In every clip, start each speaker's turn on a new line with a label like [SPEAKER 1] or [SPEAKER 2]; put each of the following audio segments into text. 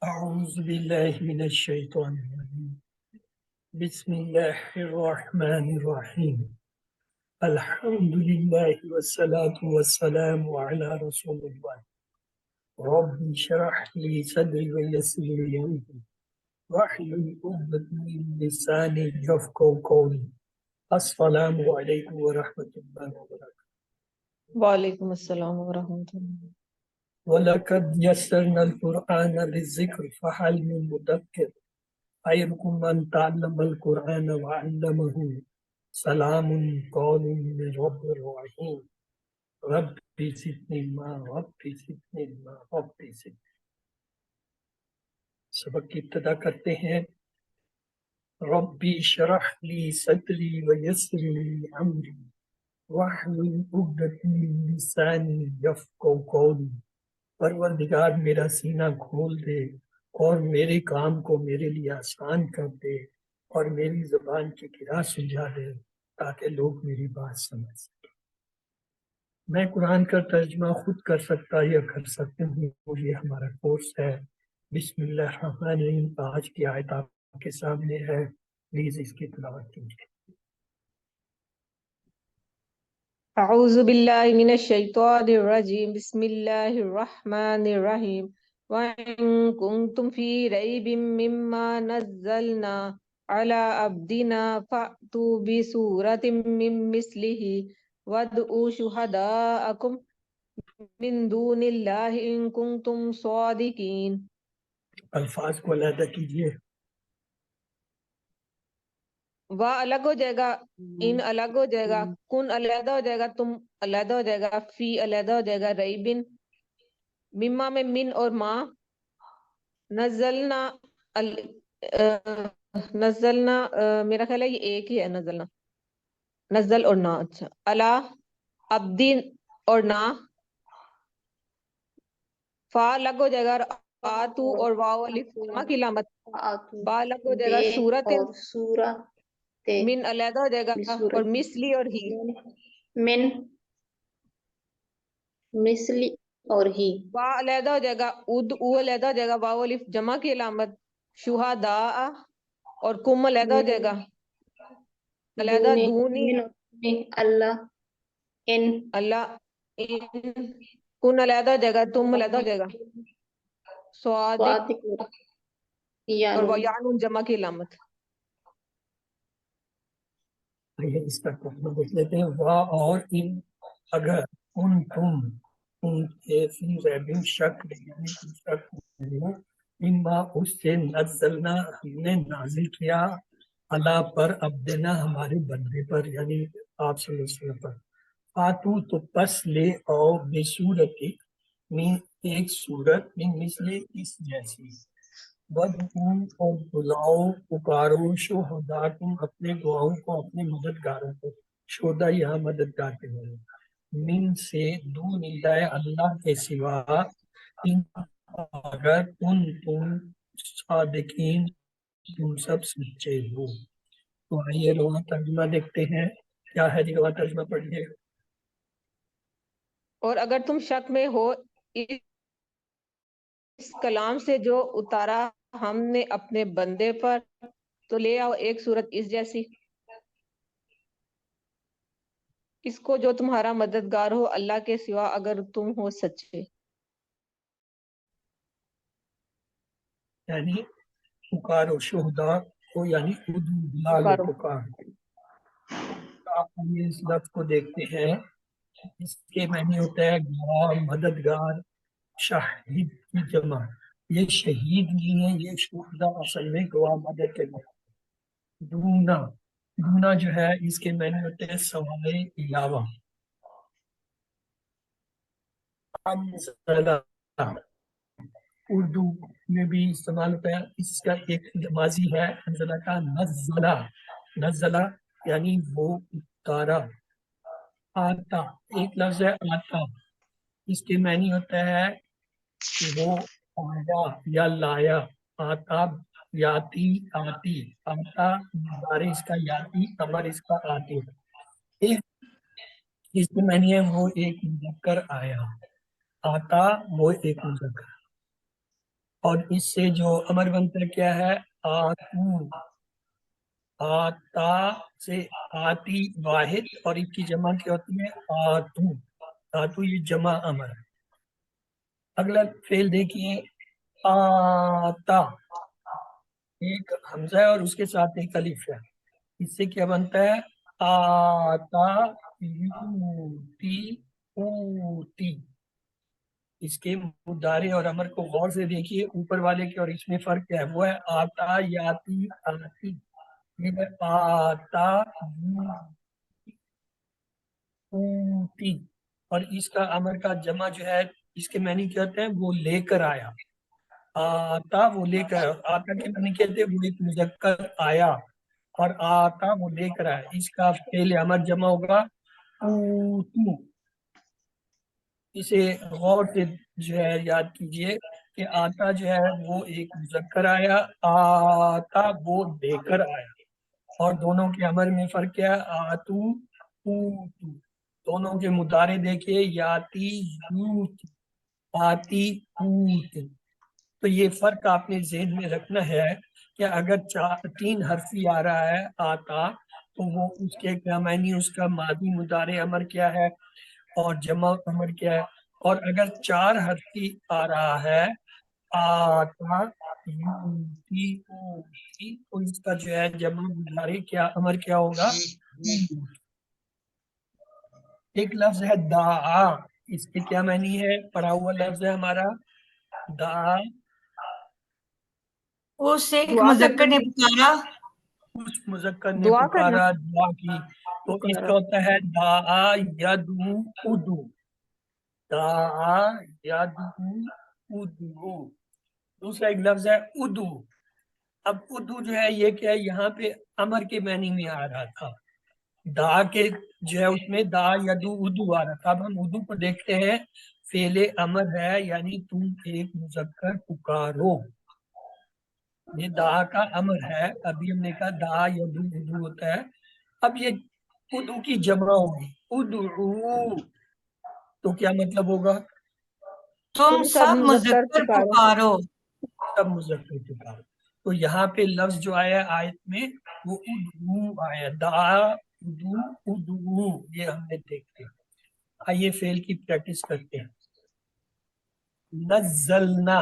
[SPEAKER 1] أعوذ بالله من الشيطان الرجيم بسم الله الرحمن الرحيم الحمد لله والصلاة والسلام على رسول الله رب اشرح لي صدري ويسر لي أمري واحلل عقدة من لساني يفقهوا قولي السلام عليكم ورحمة الله وبركاته
[SPEAKER 2] وعلیکم السلام ورحمۃ اللہ۔
[SPEAKER 1] ولقد يسرنا القرآن للذكر فهل من مدكر خيركم من تعلم القرآن وعلمه سلام قول من رب الرحيم رب زدني علما رب زدني علما رب زدني۔ سبق کی ابتدا کرتے ہیں۔ ربی اشرح لی صدری ویسر لی امری واحلل عقدۃ من لسانی یفقہوا قولی۔ پروردگار میرا سینہ کھول دے اور میرے کام کو میرے لیے آسان کر دے اور میری زبان کی گرا سلجھا دے تاکہ لوگ میری بات سمجھ سکیں۔ میں قرآن کا ترجمہ خود کر سکتا یا کر سکتے ہوں، یہ ہمارا کورس ہے۔ بسم اللہ الرحمن الرحیم۔ آج کی آیت آپ کے سامنے ہے، پلیز اس کی تلاوت کیجیے۔
[SPEAKER 2] اعوذ باللہ من الشیطان الرجیم، بسم اللہ الرحمن الرحیم۔ وَإِن كُنتُمْ فِي رَيْبٍ مِّمَّا نَزَّلْنَا عَلَىٰ عَبْدِنَا فَأْتُوا بِسُورَةٍ مِّن مِّثْلِهِ وَادْعُوا شُهَدَاءَكُم مِّن دُونِ اللَّهِ إِن كُنتُمْ صَادِقِينَ۔
[SPEAKER 1] الفاظ کو علیحدہ کیجیے۔
[SPEAKER 2] وا الگ ہو جائے گا، ان الگ ہو جائے گا، کن علیحدہ ہو جائے گا، تم علیحدہ ہو جائے گا، فی علیحدہ ہو جائے گا، ریبن مما میں من اور ما، نزلنا نزلنا میرا خیال ہے یہ ایک ہی ہے، نزلنا نزل اور نا، اچھا الا عبدین اور نا، فا الگ ہو جائے گا، آتو اور واو الف جمع کی علامت، با الگ ہو جائے گا، سورت
[SPEAKER 3] اور سورہ
[SPEAKER 2] من علیحدہ ہو جائے گا، اور مثلی اور ہی،
[SPEAKER 3] من مثلی اور ہی،
[SPEAKER 2] با علیحدہ ہو جائے گا، اد او علیحدہ ہو جائے گا، واو الف جمع کی علامت، شہداء اور کم علیحدہ ہو جائے گا، علیحدہ دونی
[SPEAKER 3] اللہ ان
[SPEAKER 2] اللہ ان، کن علیحدہ ہو جائے گا، تم علیحدہ ہو جائے گا، صادق اور یعنون جمع کی علامت۔
[SPEAKER 1] آئیے اس کا ترجمہ دیکھ لیتے ہیں۔ وا اور ان، اگر ان تم ان کے فی ریبن شک میں، یعنی کوئی شک نہیں ہے، اما اس سے نزلنا ہم نے نازل کیا، اللہ پر عبدنا ہمارے بندے پر، یعنی آپ صلی اللہ علیہ وسلم پر، فاتو تو پس لے آؤ بے صورتی میں ایک صورت میں مثل اس جیسی، بدعو اور بلاؤ پکارو شہداکم اپنے گواہوں کو، اپنے مددگاروں کو، شہدا یہاں مددگار کے بولے، من سے دون اللہ اللہ کے سوا، ان اگر ان تم صادقین تم سب سچے ہو۔ تو آئیے لغت ترجمہ دیکھتے ہیں، کیا ہے جی لغت ترجمہ پڑھیے۔
[SPEAKER 2] اور اگر تم شک میں ہو اس کلام سے جو اتارا ہم نے اپنے بندے پر، تو لے آؤ ایک صورت اس جیسی، اس کو جو تمہارا مددگار ہو اللہ کے سوا اگر تم ہو سچے۔
[SPEAKER 1] یعنی پکارو شہدا کو، یعنی ادعو بلا لو، پکارو۔ آپ اس لفظ کو دیکھتے ہیں، اس کے معنی ہوتا ہے گواہ، مددگار، شاہد کی جمع۔ یہ شہید نہیں ہے، یہ شہدا اصل میں گواہ مدد کے لیے۔ دونا، دونا جو ہے اس کے معنی ہوتے ہیں سوائے، علاوہ۔ انزلہ، اردو میں بھی استعمال ہوتا ہے، اس کا ایک ماضی ہے انزلہ کا، نزلہ، نزلہ یعنی وہ اتارا۔ آتا، ایک لفظ ہے آتا، اس کے معنی ہوتا ہے وہ آیا یا لایا۔ آتا یاتی، آتی، آتا مضارع اس کا یاتی، امر اس کا آتی۔ اس کے معنی ہے وہ ایک مذکر آیا، آتا وہ ایک مذکر۔ اور اس سے جو امر بنتا ہے کیا ہے؟ آتو، آتا سے آتی واحد، اور اس کی جمع کیا ہوتی ہے؟ آتو، آتو یہ جمع امر ہے۔ اگلا فعل دیکھیے، آتا، ایک حمزہ ہے اور اس کے ساتھ ایک الف ہے، اس سے کیا بنتا ہے؟ آتا یوتی اوتی۔ اس کے مضارع اور امر کو غور سے دیکھیے، اوپر والے کے اور اس میں فرق کیا ہے؟ وہ ہے آتا یاتی آتی، یہ ہے آتا یوتی۔ اور اس کا امر کا جمع جو ہے، اس کے معنی کیا ہوتے ہیں؟ وہ لے کر آیا، آتا وہ لے کر، آتا کے معنی کہتے ہیں وہ ایک مذکر آیا، اور آتا وہ لے کر آیا، اس کا فعل امر جمع ہوگا اوتو۔ اسے غور سے جو ہے یاد کیجئے کہ آتا جو ہے وہ ایک مذکر آیا، آتا وہ لے کر آیا، اور دونوں کے امر میں فرق کیا ہے؟ آتو اوتو۔ دونوں کے مضارع دیکھیے، یاتی یوتی، آتی اوتی۔ تو یہ فرق آپ نے ذہن میں رکھنا ہے کہ اگر تین حرفی آ رہا ہے آتا، تو وہ اس کے کیا معنی؟ اس کا ماضی مضارع امر کیا ہے اور جمع امر کیا ہے؟ اور اگر چار حرفی آ رہا ہے آتا یوتی اوتی، تو اس کا جو ہے جمع مضارع کیا امر کیا ہوگا؟ ایک لفظ ہے دعا، اس کے کیا معنی ہے؟ پڑھا ہوا لفظ ہے ہمارا دعا،
[SPEAKER 4] اس ایک
[SPEAKER 2] دعا
[SPEAKER 4] مذکر
[SPEAKER 2] کرنا،
[SPEAKER 4] نے پکارا،
[SPEAKER 1] کچھ مذکر نے
[SPEAKER 2] دعا کرنا،
[SPEAKER 1] پکارا، دعا کی، تو اس کا ہوتا ہے دعا یدعو ادعو، دعا یدعو ادعو۔ دوسرا ایک لفظ ہے ادعو، اب ادعو جو ہے یہ کیا ہے؟ یہاں پہ امر کے معنی میں آ رہا تھا، دعا کے جو ہے اس میں دعا یدعو ادعو آ رہا تھا۔ اب ہم ادعو کو دیکھتے ہیں، فعل امر ہے، یعنی تم ایک مذکر پکارو، یہ دعا کا امر ہے۔ ابھی ہم نے کہا دعا یدعو ادعو ہوتا ہے، اب یہ ادعو کی جمع ہوگی، ادعو، تو کیا مطلب ہوگا؟
[SPEAKER 4] تم
[SPEAKER 2] تم
[SPEAKER 4] سب
[SPEAKER 2] مذکر
[SPEAKER 4] مذکر
[SPEAKER 2] پکارو،
[SPEAKER 4] پکارو۔
[SPEAKER 1] سب مذکر پکارو۔ تو یہاں پہ لفظ جو آیا آیت میں وہ ادعو آیا، دعا ادعو ادعو، یہ ہم نے دیکھتے ہیں۔ آئیے فعل کی پریکٹس کرتے ہیں۔ نزلنا،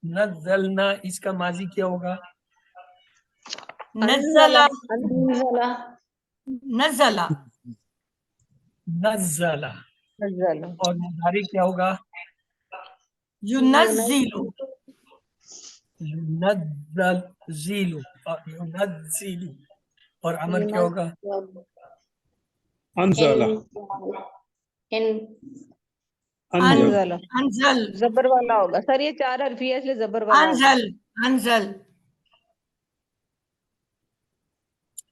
[SPEAKER 1] نزلنا اس کا ماضی کیا ہوگا؟
[SPEAKER 4] نزلہ،
[SPEAKER 3] انزلہ،
[SPEAKER 4] نزلہ،
[SPEAKER 1] نزلہ،
[SPEAKER 2] نزل،
[SPEAKER 1] اور مضارع کیا ہوگا؟
[SPEAKER 4] ینزل،
[SPEAKER 1] ینزل، اور ینزل، اور امر کیا ہوگا؟
[SPEAKER 5] انزل،
[SPEAKER 3] ان
[SPEAKER 5] انزل،
[SPEAKER 2] انزل،
[SPEAKER 4] انزل،
[SPEAKER 2] زبر والا ہوگا سر، یہ چار حرفی ہے اس لیے زبر والا ہوگا۔
[SPEAKER 4] انزل، انزل،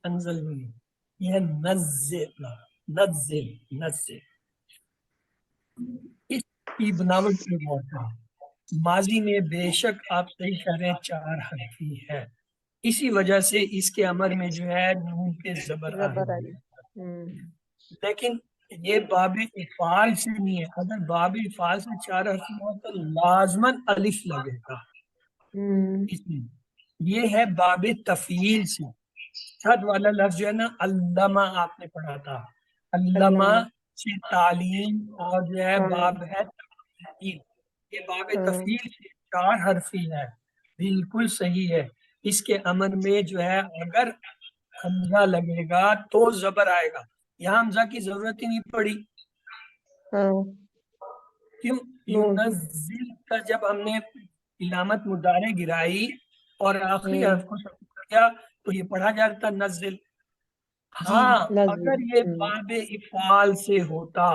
[SPEAKER 1] انزل نہیں، یہ ہے نزل، نزل، نزل۔ اس کی بناوٹ پہ غور کریں، ماضی میں بے شک آپ صحیح کہہ رہے ہیں چار حرفی ہے، اسی وجہ سے اس کے امر میں جو ہے نون پہ زبر آ
[SPEAKER 2] زبر
[SPEAKER 1] رہی
[SPEAKER 2] آئی،
[SPEAKER 1] ہے، لیکن یہ باب افعال سے نہیں ہے۔ اگر باب افعال سے چار حرفی ہو تو لازماً الف لگے گا اس میں، یہ ہے باب تفعیل سے۔ صد والا لفظ جو ہے نا، علامہ آپ نے پڑھا تھا، علامہ سے تعلیم، اور جو ہے باب ہے تفعیل، یہ باب تفعیل سے چار حرفی ہے، بالکل صحیح ہے۔ اس کے امر میں جو ہے اگر حمزہ لگے گا تو زبر آئے گا، یہاں حمزہ کی ضرورت ہی نہیں پڑی، کیوں؟ یونزل کا جب ہم نے علامت مضارع گرائی اور آخری حرف کو سکون کیا تو یہ پڑھا جاتا نزل۔ ہاں اگر یہ باب افعال سے ہوتا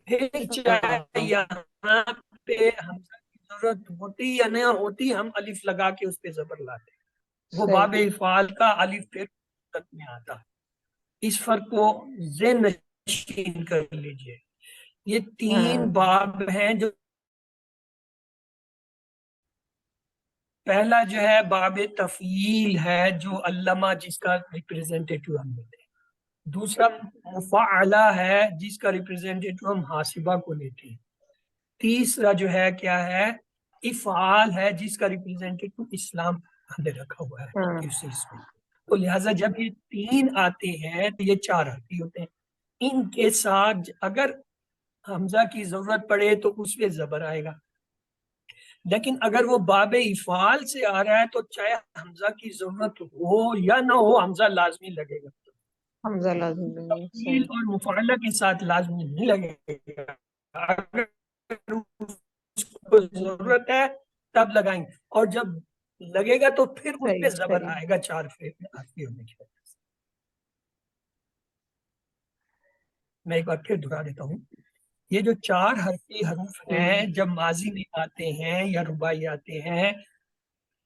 [SPEAKER 1] پھر چاہے یہاں پہ حمزہ کی ضرورت ہوتی یا نہ ہوتی، ہم الف لگا کے اس پہ زبر لاتے، وہ باب افعال کا الف پہ میں آتا۔ اس فرق کو ذہن نشین کر لیجئے، یہ تین باب ہیں جو، پہلا جو ہے باب تفعیل ہے جو علامہ جس کا ریپریزنٹیٹو ہم لیتے ہیں، دوسرا مفعلہ ہے جس کا ریپریزنٹیٹو ہم حاسبہ کو لیتے ہیں، تیسرا جو ہے کیا ہے افعال ہے جس کا ریپرزینٹیٹو اسلام نے رکھا ہوا ہے
[SPEAKER 2] ہاں
[SPEAKER 1] کسی اس میں. تو لہٰذا جب یہ تین آتے ہیں تو یہ چار حرفی ہوتے ہیں. ان کے ساتھ اگر حمزہ کی ضرورت پڑے تو اس پہ زبر آئے گا، لیکن اگر وہ باب افعال سے آ رہا ہے تو چاہے حمزہ کی ضرورت ہو یا نہ ہو حمزہ لازمی لگے گا.
[SPEAKER 2] حمزہ لازم لگے گا.
[SPEAKER 1] تفعیل
[SPEAKER 2] صحیح.
[SPEAKER 1] اور مفعلہ کے ساتھ لازمی نہیں لگے گا. اگر اس کو ضرورت ہے تب لگائیں گے، اور جب لگے گا تو پھر اس پہ
[SPEAKER 2] صحیح
[SPEAKER 1] زبر
[SPEAKER 2] صحیح.
[SPEAKER 1] آئے گا چار حرفی ہونے کی وجہ سے. میں ایک بار پھر دہرا دیتا ہوں، یہ جو چار حرفی حروف ہیں جب ماضی میں آتے ہیں یا رباعی آتے ہیں،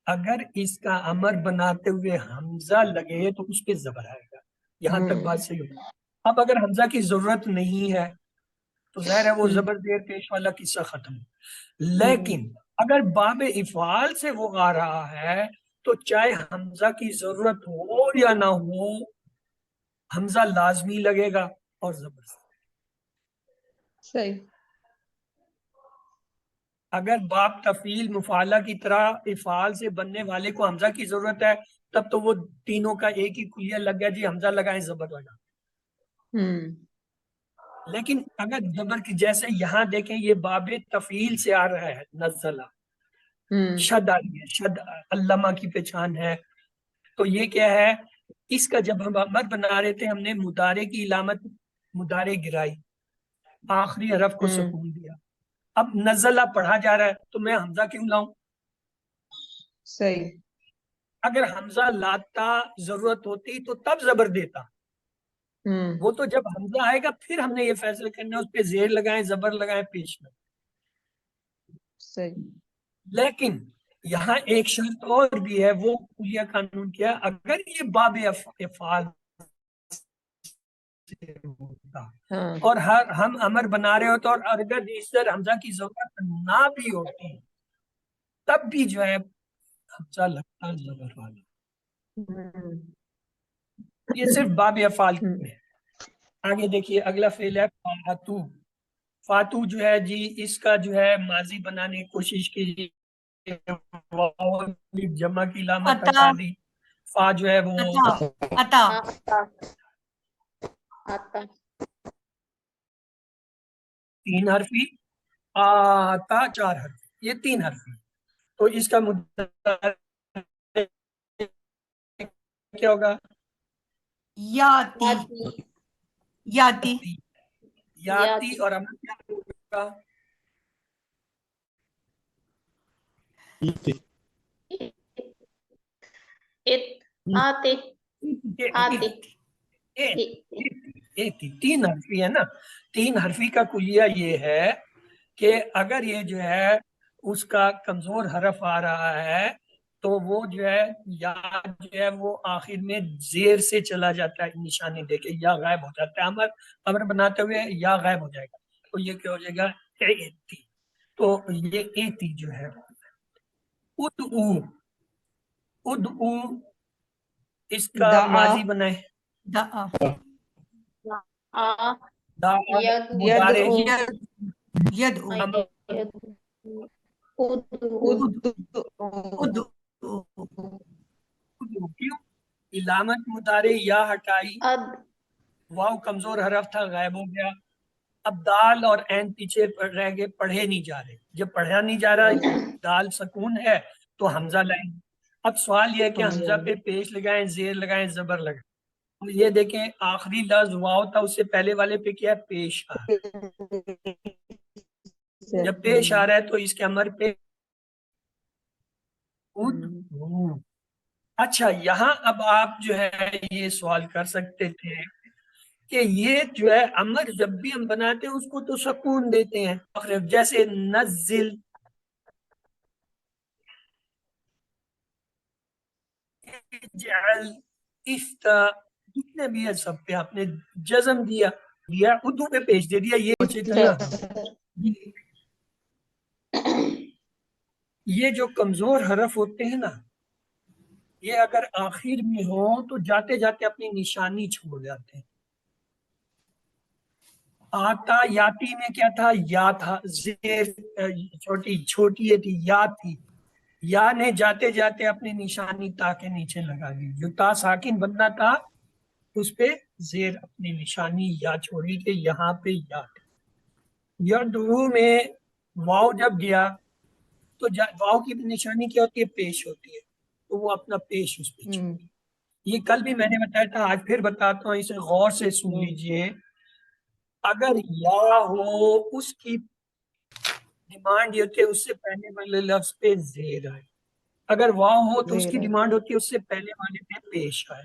[SPEAKER 1] اگر اس کا امر بناتے ہوئے حمزہ لگے تو اس پہ زبر آئے گا. یہاں تک بات صحیح ہوگی. اب اگر حمزہ کی ضرورت نہیں ہے تو ظاہر ہے وہ زبر زیر پیش والا قصہ ختم. لیکن اگر باب افعال سے وہ آ رہا ہے تو چاہے حمزہ کی ضرورت ہو یا نہ ہو حمزہ لازمی لگے گا اور زبر سے.
[SPEAKER 2] صحیح.
[SPEAKER 1] اگر باب تفعیل مفعلہ کی طرح افعال سے بننے والے کو حمزہ کی ضرورت ہے تب تو وہ تینوں کا ایک ہی کلیہ لگ گیا، جی حمزہ لگائیں زبر لگا. لیکن اگر زبر کی جیسے یہاں دیکھیں یہ باب تفعیل سے آ رہا ہے، نزلہ شد آ رہی ہے، شد علامہ کی پہچان ہے. تو یہ کیا ہے، اس کا جب ہم امر بنا رہے تھے ہم نے مضارع کی علامت مضارع گرائی، آخری حرف کو سکون دیا. اب نزلہ پڑھا جا رہا ہے تو میں حمزہ کیوں لاؤں؟
[SPEAKER 2] صحیح.
[SPEAKER 1] اگر حمزہ لاتا ضرورت ہوتی تو تب زبر دیتا. وہ تو جب حمزہ آئے گا پھر ہم نے یہ فیصلہ کرنا ہے اس پہ زیر لگائیں زبر لگائیں پیش میں.
[SPEAKER 2] صحیح.
[SPEAKER 1] لیکن یہاں ایک شرط اور بھی ہے، وہ کلیہ قانون کیا، اگر یہ باب افعال سے ہوتا اور ہم امر بنا رہے ہوتے اور اگر اس طرح حمزہ کی ضرورت نہ بھی ہوتی تب بھی جو ہے حمزہ لگتا زبر والا. یہ صرف باب افعال میں ہے. آگے دیکھیے اگلا فعل ہے فاتو. فاتو جو ہے جی اس کا جو ہے ماضی بنانے کی کوشش کی، جمع کی علامت
[SPEAKER 4] عطا.
[SPEAKER 1] ہٹا دی. فا جو ہے وہ
[SPEAKER 4] عطا.
[SPEAKER 3] آتا
[SPEAKER 1] تین حرفی، آتا چار حرفی، یہ تین حرفی. تو اس کا مدارع کیا ہوگا؟
[SPEAKER 4] یاتی. یاتی.
[SPEAKER 1] یاتی. اور امر کیا ہوگا؟
[SPEAKER 3] آتے آتے
[SPEAKER 1] تین حرفی ہے نا. تین حرفی کا کلیہ یہ ہے کہ اگر یہ جو ہے اس کا کمزور حرف آ رہا ہے تو وہ جو ہے یا جو ہے وہ آخر میں زیر سے چلا جاتا ہے، نشانی دے کے یا غائب ہو جاتا ہے. امر بناتے ہوئے یا غائب ہو جائے گا تو یہ کیا ہو جائے گا ایتی. تو یہ ایتی جو ہے ادعو. ادعو اس کا
[SPEAKER 2] دعا.
[SPEAKER 1] ماضی بنائے
[SPEAKER 4] دعا.
[SPEAKER 1] دعا مضارع.
[SPEAKER 2] یدعو.
[SPEAKER 4] یدعو. ادعو.
[SPEAKER 1] کیوں؟ علامت مضارع یا ہٹائی، واو کمزور حرف تھا غائب ہو گیا. اب دال اور عین پیچھے رہ گئے، پڑھے نہیں جا رہے. جب پڑھا نہیں جا رہا دال سکون ہے تو حمزہ لائیں. اب سوال یہ ہے کہ حمزہ پہ پیش لگائیں زیر لگائیں زبر لگائیں. یہ دیکھیں آخری لفظ واو تھا، اس سے پہلے والے پہ کیا ہے پیش آ رہا ہے. جب پیش آ رہا ہے تو اس کے امر پہ اچھا. یہاں اب آپ جو ہے یہ سوال کر سکتے تھے کہ یہ جو ہے امر جب بھی ہم بناتے ہیں اس کو تو سکون دیتے ہیں، جیسے نزل، اجعل، افتا، جتنے بھی ہے سب پہ آپ نے جزم دیا اردو پہ پیش دے دیا. یہ جو کمزور حرف ہوتے ہیں نا یہ اگر آخر میں ہو تو جاتے جاتے اپنی نشانی چھوڑ جاتے ہیں. آتا یاتی میں کیا تھا؟ یا تھا، زیر چھوٹی یہ تھی، یا تھی، یا نے جاتے جاتے اپنی نشانی تا کے نیچے لگا دی، جو تا ساکن بننا تھا اس پہ زیر اپنی نشانی یا چھوڑی کہ یہاں پہ یا تھی۔ یدعو میں واو جب گیا تو واو کی نشانی کیا ہوتی ہے؟ پیش ہوتی ہے، تو وہ اپنا پیش اس پہ چھوڑ دیا۔ یہ کل بھی میں نے بتایا تھا، آج پھر بتاتا ہوں، اسے غور سے سن لیجئے۔ اگر یا ہو، اس کی ڈیمانڈ یہ ہوتی ہے اس سے پہلے والے لفظ پہ زیر آئے، اگر واو ہو تو اس کی
[SPEAKER 2] زیر آئے۔
[SPEAKER 1] ڈیمانڈ ہوتی ہے اس سے پہلے والے پہ پیش آئے،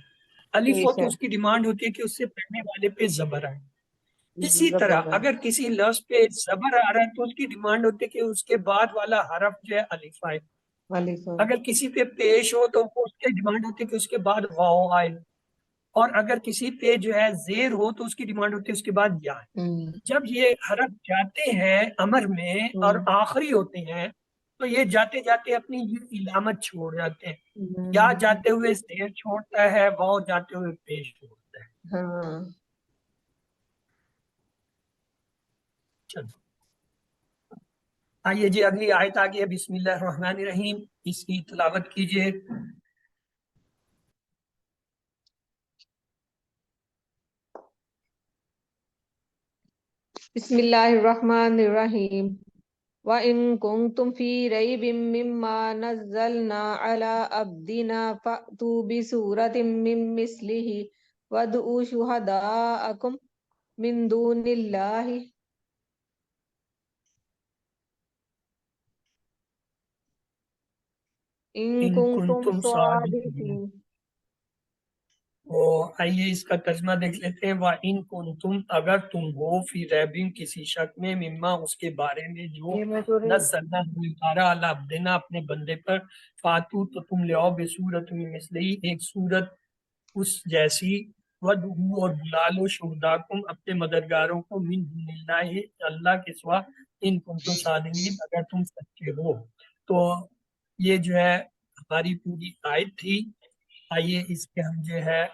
[SPEAKER 1] الف ہو
[SPEAKER 2] پیش
[SPEAKER 1] تو
[SPEAKER 2] ہے۔
[SPEAKER 1] اس کی ڈیمانڈ ہوتی ہے کہ اس سے پہلے والے پہ زبر آئے۔ اسی
[SPEAKER 2] زبر
[SPEAKER 1] طرح
[SPEAKER 2] ہے۔
[SPEAKER 1] اگر کسی لفظ پہ زبر آ رہا ہے تو اس کی ڈیمانڈ ہوتی ہے کہ اس کے بعد والا حرف جو ہے الف آئے،
[SPEAKER 2] الف ہے۔
[SPEAKER 1] اگر کسی پہ پیش ہو تو اس کی ڈیمانڈ ہوتی ہے کہ اس کے بعد واو آئے، اور اگر کسی پہ جو ہے زیر ہو تو اس کی ڈیمانڈ ہوتی ہے اس کے بعد یا ہے۔ جب یہ حرف جاتے ہیں امر میں اور آخری ہوتے ہیں تو یہ جاتے جاتے اپنی یہ علامت چھوڑ جاتے ہیں، یا جاتے ہوئے زیر چھوڑتا ہے، واو جاتے ہوئے پیش چھوڑتا ہے۔
[SPEAKER 2] ہاں۔
[SPEAKER 1] چلو آئیے جی اگلی آیت آگئی ہے، بسم اللہ الرحمن الرحیم، اس کی تلاوت کیجئے۔
[SPEAKER 2] بسم اللہ الرحمن الرحیم وَإِن كُنتُمْ فِي رَيْبٍ مِّمَّا نَزَّلْنَا عَلَىٰ عَبْدِنَا فَأْتُوا بِسُورَةٍ مِّن مِّثْلِهِ وَادْعُوا شُهَدَاءَكُم مِّن دُونِ اللَّهِ إِن
[SPEAKER 1] ان
[SPEAKER 2] كُنتُمْ
[SPEAKER 1] کنتم صادقین۔
[SPEAKER 2] صَادِقِينَ۔
[SPEAKER 1] تو آئیے اس کا ترجمہ دیکھ لیتے ہیں۔ وَإِن كُنتُم، اگر تم ہو، فی ریبٍ کسی شک میں، مما اس کے بارے میں جو
[SPEAKER 2] یہ میں تو
[SPEAKER 1] نزلنا ہم نے اتارا علی عبدنا اپنے بندے پر، فاتو تو تم لے آؤ بصورت من مثلہ ایک صورت اس جیسی، ودعو اور بلا لو شہداکم اپنے مددگاروں کو، من دون اللہ اللہ کے سوا، ان کنتم صادقین اگر تم سچے ہو۔ تو یہ جو ہے ہماری پوری آیت تھی۔ آئیے اس کے ہم جو ہے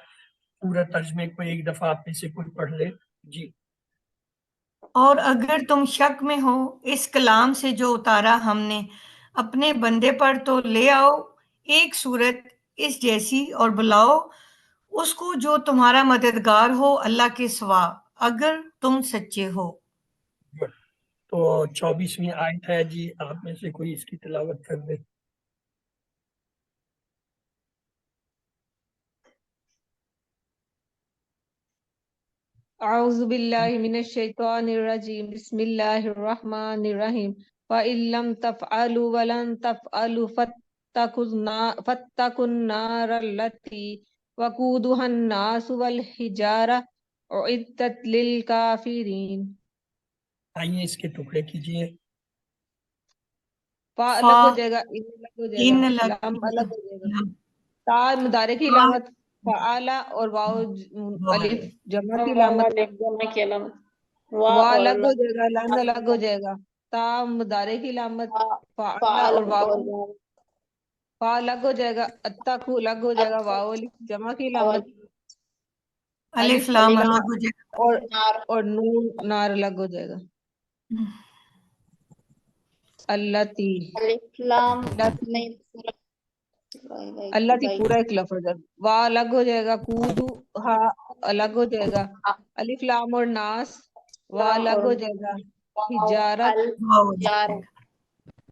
[SPEAKER 1] پورا ترجمے کو ایک دفعہ آپ میں سے کوئی پڑھ لے جی۔
[SPEAKER 4] اور اگر تم شک میں ہو اس کلام سے جو اتارا ہم نے اپنے بندے پر، تو لے آؤ ایک صورت اس جیسی اور بلاؤ اس کو جو تمہارا مددگار ہو اللہ کے سوا، اگر تم سچے ہو۔
[SPEAKER 1] تو 24ویں آیت ہے جی، آپ میں سے کوئی اس کی تلاوت کر دے۔
[SPEAKER 2] اعوذ باللہ من الشیطان الرجیم بسم اللہ الرحمن الرحیم وَإِن لَّمْ تَفْعَلُوا وَلَن تَفْعَلُوا فَاتَّقُوا النَّارَ الَّتِي وَقُودُهَا النَّاسُ وَالْحِجَارَةُ أُعِدَّتْ لِلْكَافِرِينَ۔
[SPEAKER 1] آئیے اس کے ٹکڑے کیجئے۔
[SPEAKER 2] فا
[SPEAKER 4] فا
[SPEAKER 2] الگ ہو جائے گا، ان الگ ہو جائے
[SPEAKER 4] ان
[SPEAKER 2] گا،
[SPEAKER 4] لگ
[SPEAKER 2] لام الگ ہو جائے گا، تا مدارے کی علامت فعالا اور واو الف جمع کی علامت،
[SPEAKER 3] جمع کی علامت،
[SPEAKER 2] وا
[SPEAKER 3] اور
[SPEAKER 2] الگ ہو جائے گا، لام الگ ہو جائے گا، تا مدارے کی علامت فعالا اور واو فا الگ ہو جائے گا، اتقو الگ ہو جائے گا، واو الف جمع کی علامت،
[SPEAKER 4] الف
[SPEAKER 2] الف
[SPEAKER 4] لام
[SPEAKER 2] نا
[SPEAKER 4] الگ ہو جائے
[SPEAKER 2] اور نون نار الگ ہو جائے گا، اللہ تی
[SPEAKER 3] الاسلام نہیں،
[SPEAKER 2] اللہ تی پورا ایک لفظ ہے، وا الگ ہو جائے گا، کودو ہا الگ ہو جائے گا، الف لام اور ناس وا الگ ہو جائے گا، ہجارت
[SPEAKER 4] واو ہو جائے گا،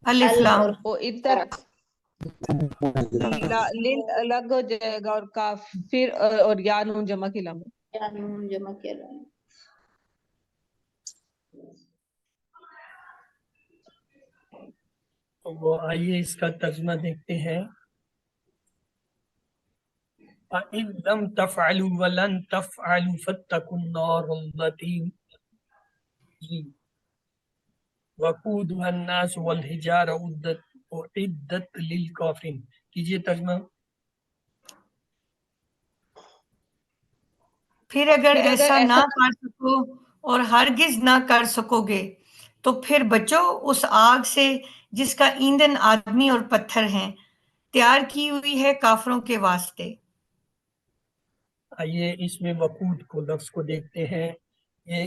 [SPEAKER 4] الف لام
[SPEAKER 2] او عدت لل الگ ہو جائے گا، اور کافر اور یا نون جمع کی علامت۔
[SPEAKER 3] جمع کی علامت۔
[SPEAKER 1] تو وہ آئیے اس کا ترجمہ دیکھتے ہیں۔ فَإِن لَّمْ تَفْعَلُوا وَلَن تَفْعَلُوا فَاتَّقُوا النَّارَ الَّتِي وَقُودُهَا النَّاسُ وَالْحِجَارَةُ أُعِدَّتْ لِلْكَافِرِينَ کیجئے ترجمہ۔
[SPEAKER 4] پھر اگر ایسا نہ کر سکو اور ہرگز نہ کر سکو گے تو پھر بچو اس آگ سے جس کا ایندھن آدمی اور پتھر ہیں، تیار کی ہوئی ہے کافروں کے واسطے۔
[SPEAKER 1] آئیے اس میں وقود کو لفظ کو دیکھتے ہیں۔ یہ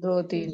[SPEAKER 2] 2 3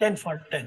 [SPEAKER 1] 10 for 10,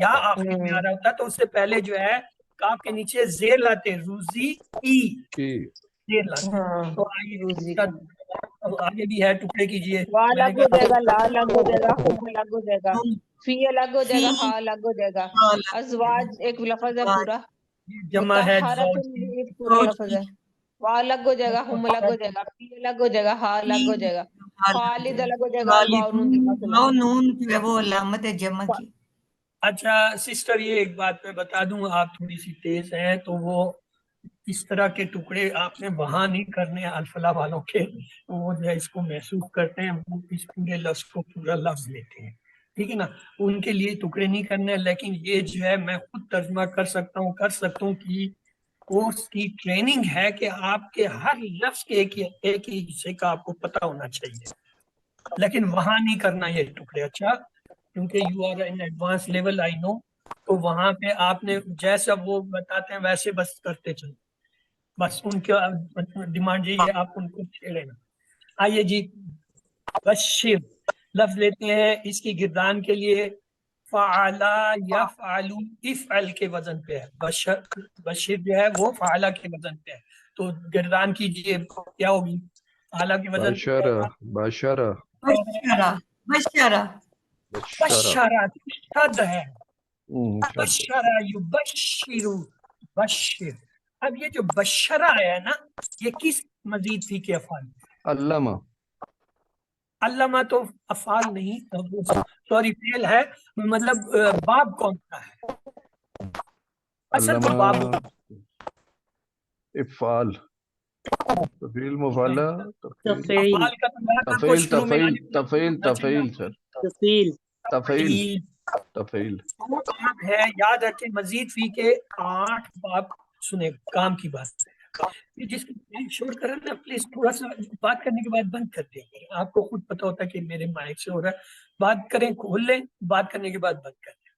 [SPEAKER 1] یا آخر میں آ رہا ہوتا تو اس سے پہلے جو ہے کاف کے نیچے زیر لاتے، روزی ای
[SPEAKER 5] کی
[SPEAKER 1] زیر لاتے.
[SPEAKER 2] ہاں
[SPEAKER 1] تو آئیے
[SPEAKER 2] روزی
[SPEAKER 1] اس کا آگے بھی ہے، ٹکڑے کیجئے.
[SPEAKER 2] وا
[SPEAKER 1] میں نے
[SPEAKER 2] الگ ہو
[SPEAKER 1] کہا
[SPEAKER 2] جائے گا، لا الگ ہو جائے گا، ہم الگ ہو جائے گا، فی الگ ہو جائے گا،
[SPEAKER 4] فی
[SPEAKER 2] ہا الگ ہو جائے گا. ازواج ایک لفظ ہے پورا،
[SPEAKER 1] جمع ہے
[SPEAKER 2] مطہرۃ
[SPEAKER 1] زوج کی.
[SPEAKER 2] بھی ایک پورا لفظ ہے. وا الگ ہو جائے گا، ہم الگ ہو جائے گا، فی الگ ہو جائے گا، ہا الگ ہو جائے گا، خالد الگ ہو جائے گا اور واو نون جمع سے
[SPEAKER 4] واو
[SPEAKER 2] لگا.
[SPEAKER 4] نون جو ہے وہ علامت جمع کی.
[SPEAKER 1] اچھا سسٹر، یہ ایک بات میں بتا دوں، آپ تھوڑی سی تیز ہیں تو وہ اس طرح کے ٹکڑے آپ نے وہاں نہیں کرنے الفلاح والوں کے، وہ جو ہے اس کو محسوس کرتے ہیں، وہ اس پورے لفظ کو پورا لفظ لیتے ہیں، ٹھیک ہے نا. ان کے لیے ٹکڑے نہیں کرنے، لیکن یہ جو ہے میں خود ترجمہ کر سکتا ہوں کہ کورس کی ٹریننگ ہے کہ آپ کے ہر لفظ کے ایک ہی حصے کا آپ کو پتہ ہونا چاہیے، لیکن وہاں نہیں کرنا یہ ٹکڑے. اچھا، کیونکہ you are in advance level I know, تو وہاں پہ آپ نے جیسا وہ بتاتے ہیں ویسے بس کرتے چلیں، بس ان کا ڈیمانڈ یہی ہے، آپ ان کو چھیڑے نا. آئیے جی، بشر لفظ لیتے ہیں اس کی گردان کے لیے، فعلا یا فعلو افعل کے وزن پہ ہے. بشر جو ہے وہ فعلا کے وزن پہ ہے، تو گردان کیجئے کیا ہوگی؟ فعلا کے وزن پہ
[SPEAKER 5] بشرہ بشرہ
[SPEAKER 4] بشرہ بشرہ
[SPEAKER 1] بشرہ شد ہے،
[SPEAKER 5] شد.
[SPEAKER 1] بشرہ یبشرو بشر. اب یہ جو بشرہ ہے نا، یہ کس مزید فی کے افعال؟
[SPEAKER 5] علامہ
[SPEAKER 1] علامہ تو افعال نہیں، سوری فعل ہے، مطلب باب کون سا ہے؟ اصل تو باب
[SPEAKER 5] علامہ افعال تفعیل مفعلہ تفعیل
[SPEAKER 1] افعال کا تو یاد رکھو
[SPEAKER 5] تفعیل
[SPEAKER 1] شروع میں
[SPEAKER 5] تفعیل
[SPEAKER 1] الف لام
[SPEAKER 5] تفعیل
[SPEAKER 1] ہونا چاہیے.
[SPEAKER 5] تفعیل سر
[SPEAKER 6] تفصیل
[SPEAKER 5] تفعیل
[SPEAKER 1] تفعیل.
[SPEAKER 5] تفعیل
[SPEAKER 1] وہ باب ہے، یاد رکھیں مزید فی کے 8 باب. سنیں کام کی بات ہے، یہ جس کی مائک شور کر رہا ہے نا، پلیز تھوڑا سا بات کرنے کے بعد بند کر دیں. آپ کو خود پتا ہوتا ہے کہ میرے مائک سے ہو رہا ہے، بات کریں کھول لیں، بات کرنے کے بعد بند کر دیں.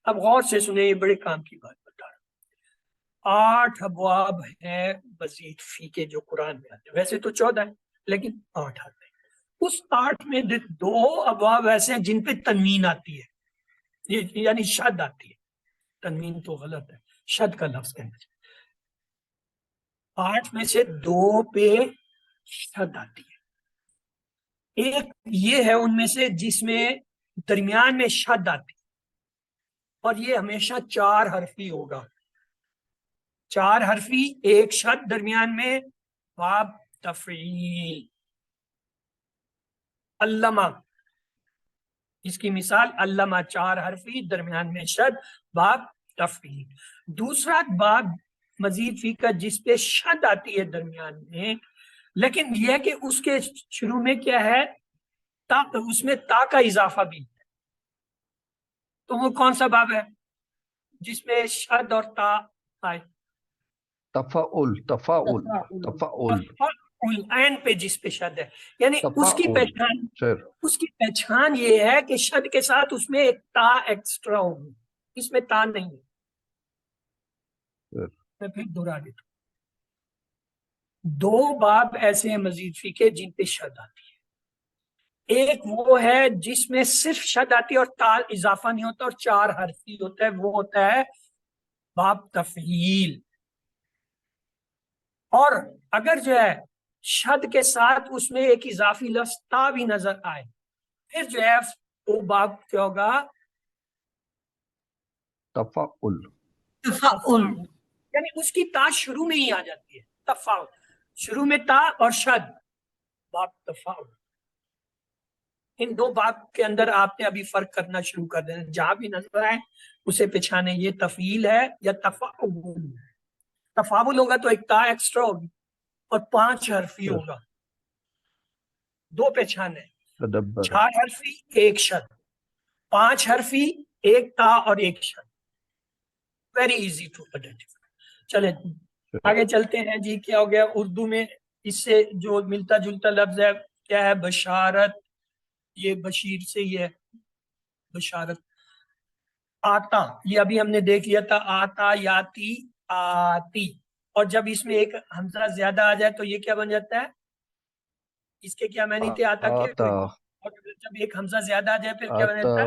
[SPEAKER 1] اب غور سے سنیں، یہ بڑے کام کی بات بتا رہا ہوں. 8 ابواب ہیں مزید فی کے جو قرآن میں آتے ہیں، ویسے تو 14 ہیں لیکن 8 آتے ہیں. اس 8 میں 2 ابواب ایسے ہیں جن پہ تنوین آتی ہے، یعنی شد آتی ہے. تنوین تو غلط ہے، شد کا لفظ کہنا چاہیے. 8 میں سے 2 پہ شد آتی ہے. ایک یہ ہے ان میں سے جس میں درمیان میں شد آتی ہے، اور یہ ہمیشہ 4 حرفی ہوگا. 4 حرفی، ایک شد درمیان میں، باب تفعیل. علامہ، اس کی مثال علامہ، 4 حرفی درمیان میں شد، باب تفعیل. دوسرا باب مزید فی کا جس پہ شد آتی ہے درمیان میں، لیکن یہ ہے کہ اس کے شروع میں کیا ہے، تا، اس میں تا کا اضافہ بھی ہے. تو وہ کون سا باب ہے جس میں شد اور تا آئے؟
[SPEAKER 5] تفعل تفعل تفعل
[SPEAKER 1] تفعل، عین پہ جس پہ شد ہے، یعنی اس کی
[SPEAKER 5] تفعل
[SPEAKER 1] پہچان،
[SPEAKER 5] سر
[SPEAKER 1] اس کی پہچان یہ ہے کہ شد کے ساتھ اس میں ایک تا ایکسٹرا ہوگی، اس میں تا نہیں ہے.
[SPEAKER 5] سر.
[SPEAKER 1] میں پھر دہرا دیتا ہوں. 2 باب ایسے ہیں مزید فی کے جن پہ شد آتی ہے. ایک وہ ہے جس میں صرف شد آتی ہے اور تا اضافہ نہیں ہوتا اور 4 حرفی ہوتا ہے، وہ ہوتا ہے باب تفعیل. اور اگر جو ہے شد کے ساتھ اس میں ایک اضافی لفظ تا بھی نظر آئے، پھر جو ہے وہ باب کیا ہوگا؟
[SPEAKER 5] تفعل
[SPEAKER 4] تفعل.
[SPEAKER 1] یعنی اس کی تا شروع میں ہی آ جاتی ہے. تفاعل شروع میں تا اور شد، باب تفاعل. ان 2 باب کے اندر آپ نے ابھی فرق کرنا شروع کر دینا، جہاں بھی نظر آئے اسے پہچانے یہ تفعیل ہے یا تفاعل. تفاعل ہوگا تو ایک تا ایکسٹرا ہوگی اور 5 حرفی ہوگا. 2 پہچانے،
[SPEAKER 5] تدبر
[SPEAKER 1] 4 حرفی ایک شد، 5 حرفی ایک تا اور ایک شد. Very easy to identify. چلیں آگے چلتے ہیں جی. کیا ہو گیا اردو میں؟ اس سے جو ملتا جلتا لفظ ہے کیا ہے؟ بشارت. یہ بشیر سے ہی ہے بشارت. آتا، یہ ابھی ہم نے دیکھ لیا تھا، آتا یاتی آتی. اور جب اس میں ایک حمزہ زیادہ آ جائے تو یہ کیا بن جاتا ہے؟ اس کے کیا معنی تھے آتا کے؟
[SPEAKER 5] آتا
[SPEAKER 1] اور جب ایک حمزہ زیادہ آ جائے پھر کیا بن
[SPEAKER 5] آتا
[SPEAKER 1] جاتا ہے؟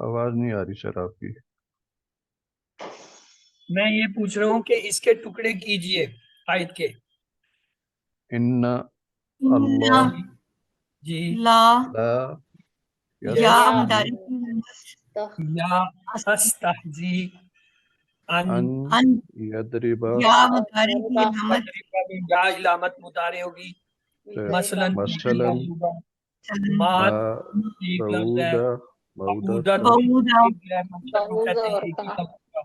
[SPEAKER 5] آواز نہیں آ رہی سر آپ کی.
[SPEAKER 1] میں یہ پوچھ رہا ہوں کہ اس کے ٹکڑے کیجئے آیت کے.
[SPEAKER 5] ان
[SPEAKER 4] اِنَّ
[SPEAKER 5] اللہ
[SPEAKER 1] جی
[SPEAKER 4] لا
[SPEAKER 5] لا
[SPEAKER 4] یا
[SPEAKER 1] یا
[SPEAKER 4] مداری کی علامت
[SPEAKER 1] یا استحزی ان
[SPEAKER 5] ان
[SPEAKER 4] ان
[SPEAKER 5] یدرب
[SPEAKER 4] یا مداری کی علامت
[SPEAKER 1] یا علامت مضارع ہوگی. مثلا
[SPEAKER 5] مثلاً
[SPEAKER 1] ما
[SPEAKER 5] ما
[SPEAKER 1] ایک لفظ ہے.
[SPEAKER 5] بعودہ
[SPEAKER 1] بعودت
[SPEAKER 4] بعودہ
[SPEAKER 1] ایک ہے، مثلا وہ کہتے ہیں ایک ہی لفظ کا.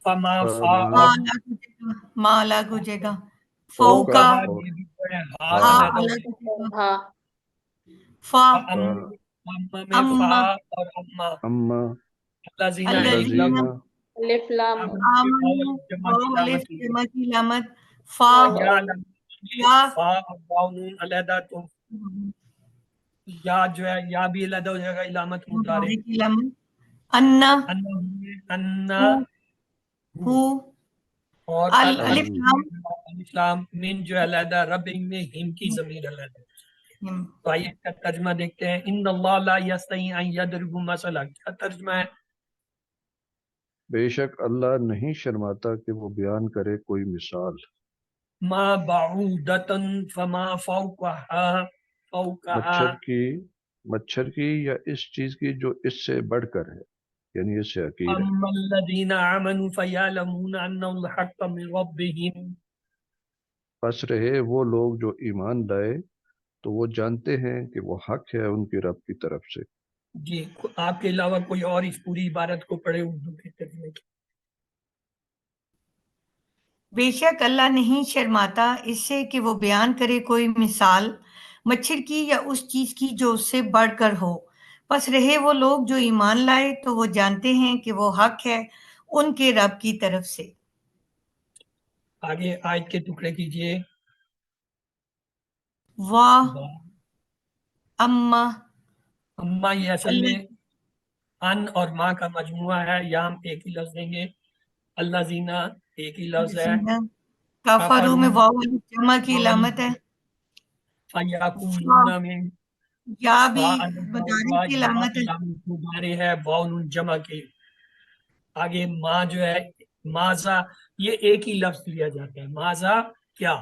[SPEAKER 1] فما فا
[SPEAKER 5] فما
[SPEAKER 4] ما الگ ہو جائے گا
[SPEAKER 5] فوقا
[SPEAKER 4] فوقا
[SPEAKER 1] یہ بھی جو ہے ہا
[SPEAKER 5] ہا
[SPEAKER 1] علیحدہ ہو
[SPEAKER 4] الگ
[SPEAKER 1] جائے
[SPEAKER 4] ہو جائے گا
[SPEAKER 3] ہاں
[SPEAKER 4] فا
[SPEAKER 1] اما میں فا
[SPEAKER 4] اما
[SPEAKER 1] اور اما
[SPEAKER 5] اما
[SPEAKER 1] اللہ زینہ ایک
[SPEAKER 4] الذین
[SPEAKER 1] لفظ.
[SPEAKER 3] الف لام
[SPEAKER 4] آمنوا
[SPEAKER 1] جمع کی
[SPEAKER 4] واو الف
[SPEAKER 1] علامت کی
[SPEAKER 4] جمع کی علامت فا
[SPEAKER 1] یا
[SPEAKER 4] یا
[SPEAKER 1] فا اور واو نون علیحدہ، تو یا جو ہے یا بھی علیحدہ ہو جائے گا علامت مضارع.
[SPEAKER 4] مضارع کی علامت انا
[SPEAKER 1] انا
[SPEAKER 4] ہو
[SPEAKER 1] اور
[SPEAKER 4] الف لام
[SPEAKER 1] الاسلام من جو ہے علیحدہ، رب میں ہم کی ضمیر علیحدہ. تو آئیے اس کا ترجمہ دیکھتے ہیں. ان اللہ لا یستطیع ان یضرب مثلا، کیا ترجمہ ہے؟
[SPEAKER 5] بے شک اللہ نہیں شرماتا کہ وہ بیان کرے کوئی مثال.
[SPEAKER 1] ما بعودتن فما فوقها
[SPEAKER 5] مچھر کی یا اس چیز کی جو اس سے بڑھ کر ہے، یعنی اس سے حقیر ہے.
[SPEAKER 1] اما الذین آمنوا فیعلمون انہ الحق من ربهم.
[SPEAKER 5] پس رہے وہ لوگ جو ایمان لائے تو وہ جانتے ہیں کہ وہ حق ہے ان کے رب کی طرف سے.
[SPEAKER 1] جی آپ کے علاوہ کوئی اور اس پوری عبارت کو پڑھے اردو کے ترجمے کی.
[SPEAKER 4] بے شک اللہ نہیں شرماتا اس سے کہ وہ بیان کرے کوئی مثال مچھر کی یا اس چیز کی جو اس سے بڑھ کر ہو. پس رہے وہ لوگ جو ایمان لائے تو وہ جانتے ہیں کہ وہ حق ہے ان کے رب کی طرف سے.
[SPEAKER 1] آگے آیت کے ٹکڑے کیجئے.
[SPEAKER 4] وا اما
[SPEAKER 1] اما یہ اصل میں ان اور ماں کا مجموعہ ہے، یا ہم ایک ہی لفظ دیں گے. اللہ زینہ ایک ہی لفظ ہے.
[SPEAKER 4] کافرو میں واو الف جمع کی علامت ہے.
[SPEAKER 1] فیاکولون میں
[SPEAKER 4] یا بھی
[SPEAKER 1] فا
[SPEAKER 4] مداری کی علامت ہے.
[SPEAKER 1] مضارع ہے، واو نون جمع کے. آگے ماں جو ہے ماذا، یہ ایک ہی لفظ لیا جاتا ہے. ماذا کیا،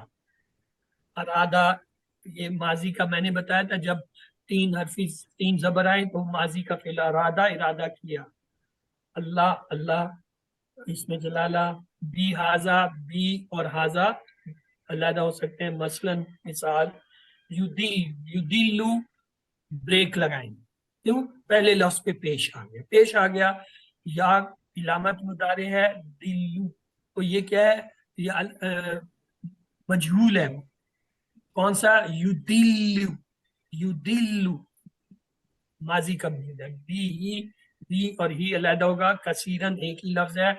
[SPEAKER 1] ارادہ یہ ماضی کا میں نے بتایا تھا، جب تین زبر آئے تو ماضی کا فعل ارادہ کیا. اللہ اللہ اس میں جلالہ. بی ہاذا بی اور ہاذا علیحدہ ہو سکتے ہیں. مثلا مثال یدلو بریک لگائیں، کیوں؟ پہلے لفظ پہ پیش آ گیا. یا علامت مضارع ہے، دلو تو یہ کیا ہے؟ یہ مجہول ہے. کون سا؟ یدلو ماضی کا ہے. بی اور ہی علیحدہ ہوگا. کثیرن ایک ہی لفظ ہے.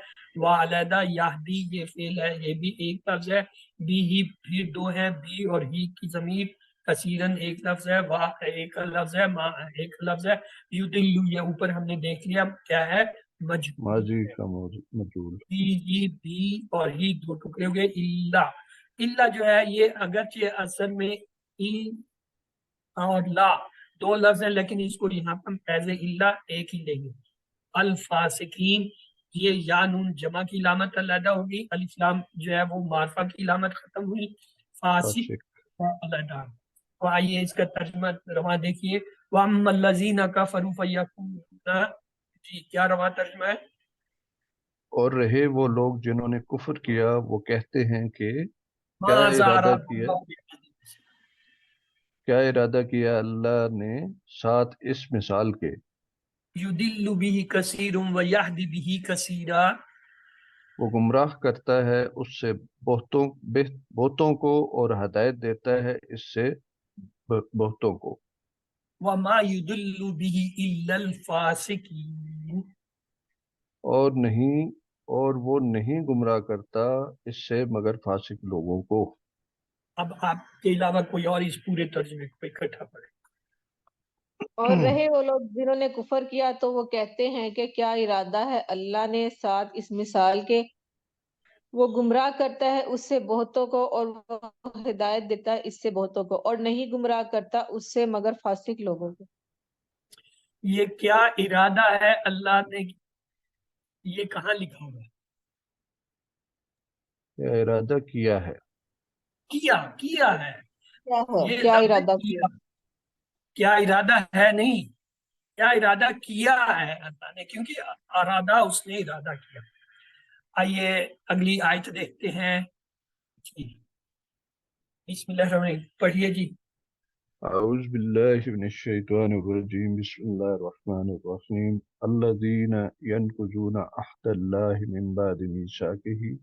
[SPEAKER 1] وا علیحدہ. یہدی یہ فعل ہے، یہ بھی ایک لفظ ہے. بی ہی پھر دو ہے، بی اور ہی کی ضمیر. کثیرن ایک لفظ ہے، وا ایک لفظ ہے، ما ایک لفظ ہے. یدلو یہ اوپر ہم نے دیکھ لیا کیا ہے، مجہول
[SPEAKER 5] ماضی
[SPEAKER 1] ہے.
[SPEAKER 5] کا مجہول.
[SPEAKER 1] بی اور ہی دو ٹکڑے ہو گئے. اللہ جو ہے یہ اگرچہ اصل میں اور لا دو لفظ ہیں، لیکن اس کو یہاں پر ایز اللہ ایک ہی لیں گے. الفاسقین یہ یا نون جمع کی علامت علیحدہ ہوگی. الف لام جو ہے وہ معرفہ کی علامت ختم ہوئی. فاسق علیحدہ. تو آئیے اس کا ترجمہ رواں دیکھیے. وَأَمَّا الَّذِينَ كَفَرُوا فَيَقُولُونَ، جی کیا رواں ترجمہ ہے؟
[SPEAKER 5] اور رہے وہ لوگ جنہوں نے کفر کیا وہ کہتے ہیں کہ کیا ارادہ کیا اللہ نے ساتھ اس مثال کے.
[SPEAKER 1] یُضِلُّ بِهِ كَثِيرٌ وَيَهْدِي بِهِ كَثِيرًا.
[SPEAKER 5] وہ گمراہ کرتا ہے اس سے بہتوں کو اور ہدایت دیتا ہے اس سے بہتوں کو.
[SPEAKER 1] وَمَا يُضِلُّ بِهِ إِلَّا الْفَاسِقِينَ.
[SPEAKER 5] اور وہ نہیں گمراہ کرتا اس سے مگر فاسق لوگوں کو.
[SPEAKER 1] اب آپ کے علاوہ کوئی اور اس پورے ترجمے کو اکٹھا پڑھے.
[SPEAKER 2] اور رہے وہ لوگ جنہوں نے کفر کیا تو وہ کہتے ہیں کہ کیا ارادہ ہے اللہ نے ساتھ اس مثال کے. وہ گمراہ کرتا ہے اس سے بہتوں کو اور وہ ہدایت دیتا ہے اس سے بہتوں کو، اور نہیں گمراہ کرتا اس سے مگر فاسق لوگوں کو.
[SPEAKER 1] یہ کیا ارادہ ہے اللہ نے, یہ کہاں لکھا ہوا ہے؟
[SPEAKER 5] کیا ارادہ کیا ہے.
[SPEAKER 1] کیا ہے,
[SPEAKER 2] کیا ہے,
[SPEAKER 1] یہ
[SPEAKER 2] کیا
[SPEAKER 1] لفظ
[SPEAKER 2] ارادہ کیا؟
[SPEAKER 1] کیا ارادہ ہے نہیں, کیا ارادہ کیا ہے اللہ نے, کیونکہ ارادہ اس نے ارادہ کیا. آئیے اگلی آیت دیکھتے ہیں جی. بسم اللہ الرحمن الرحیم, پڑھیے جی.
[SPEAKER 5] أعوذ بالله من الشيطان الرجيم بسم الله الرحمن الرحيم الذين ينقضون عهد الله من بعد ميثاقه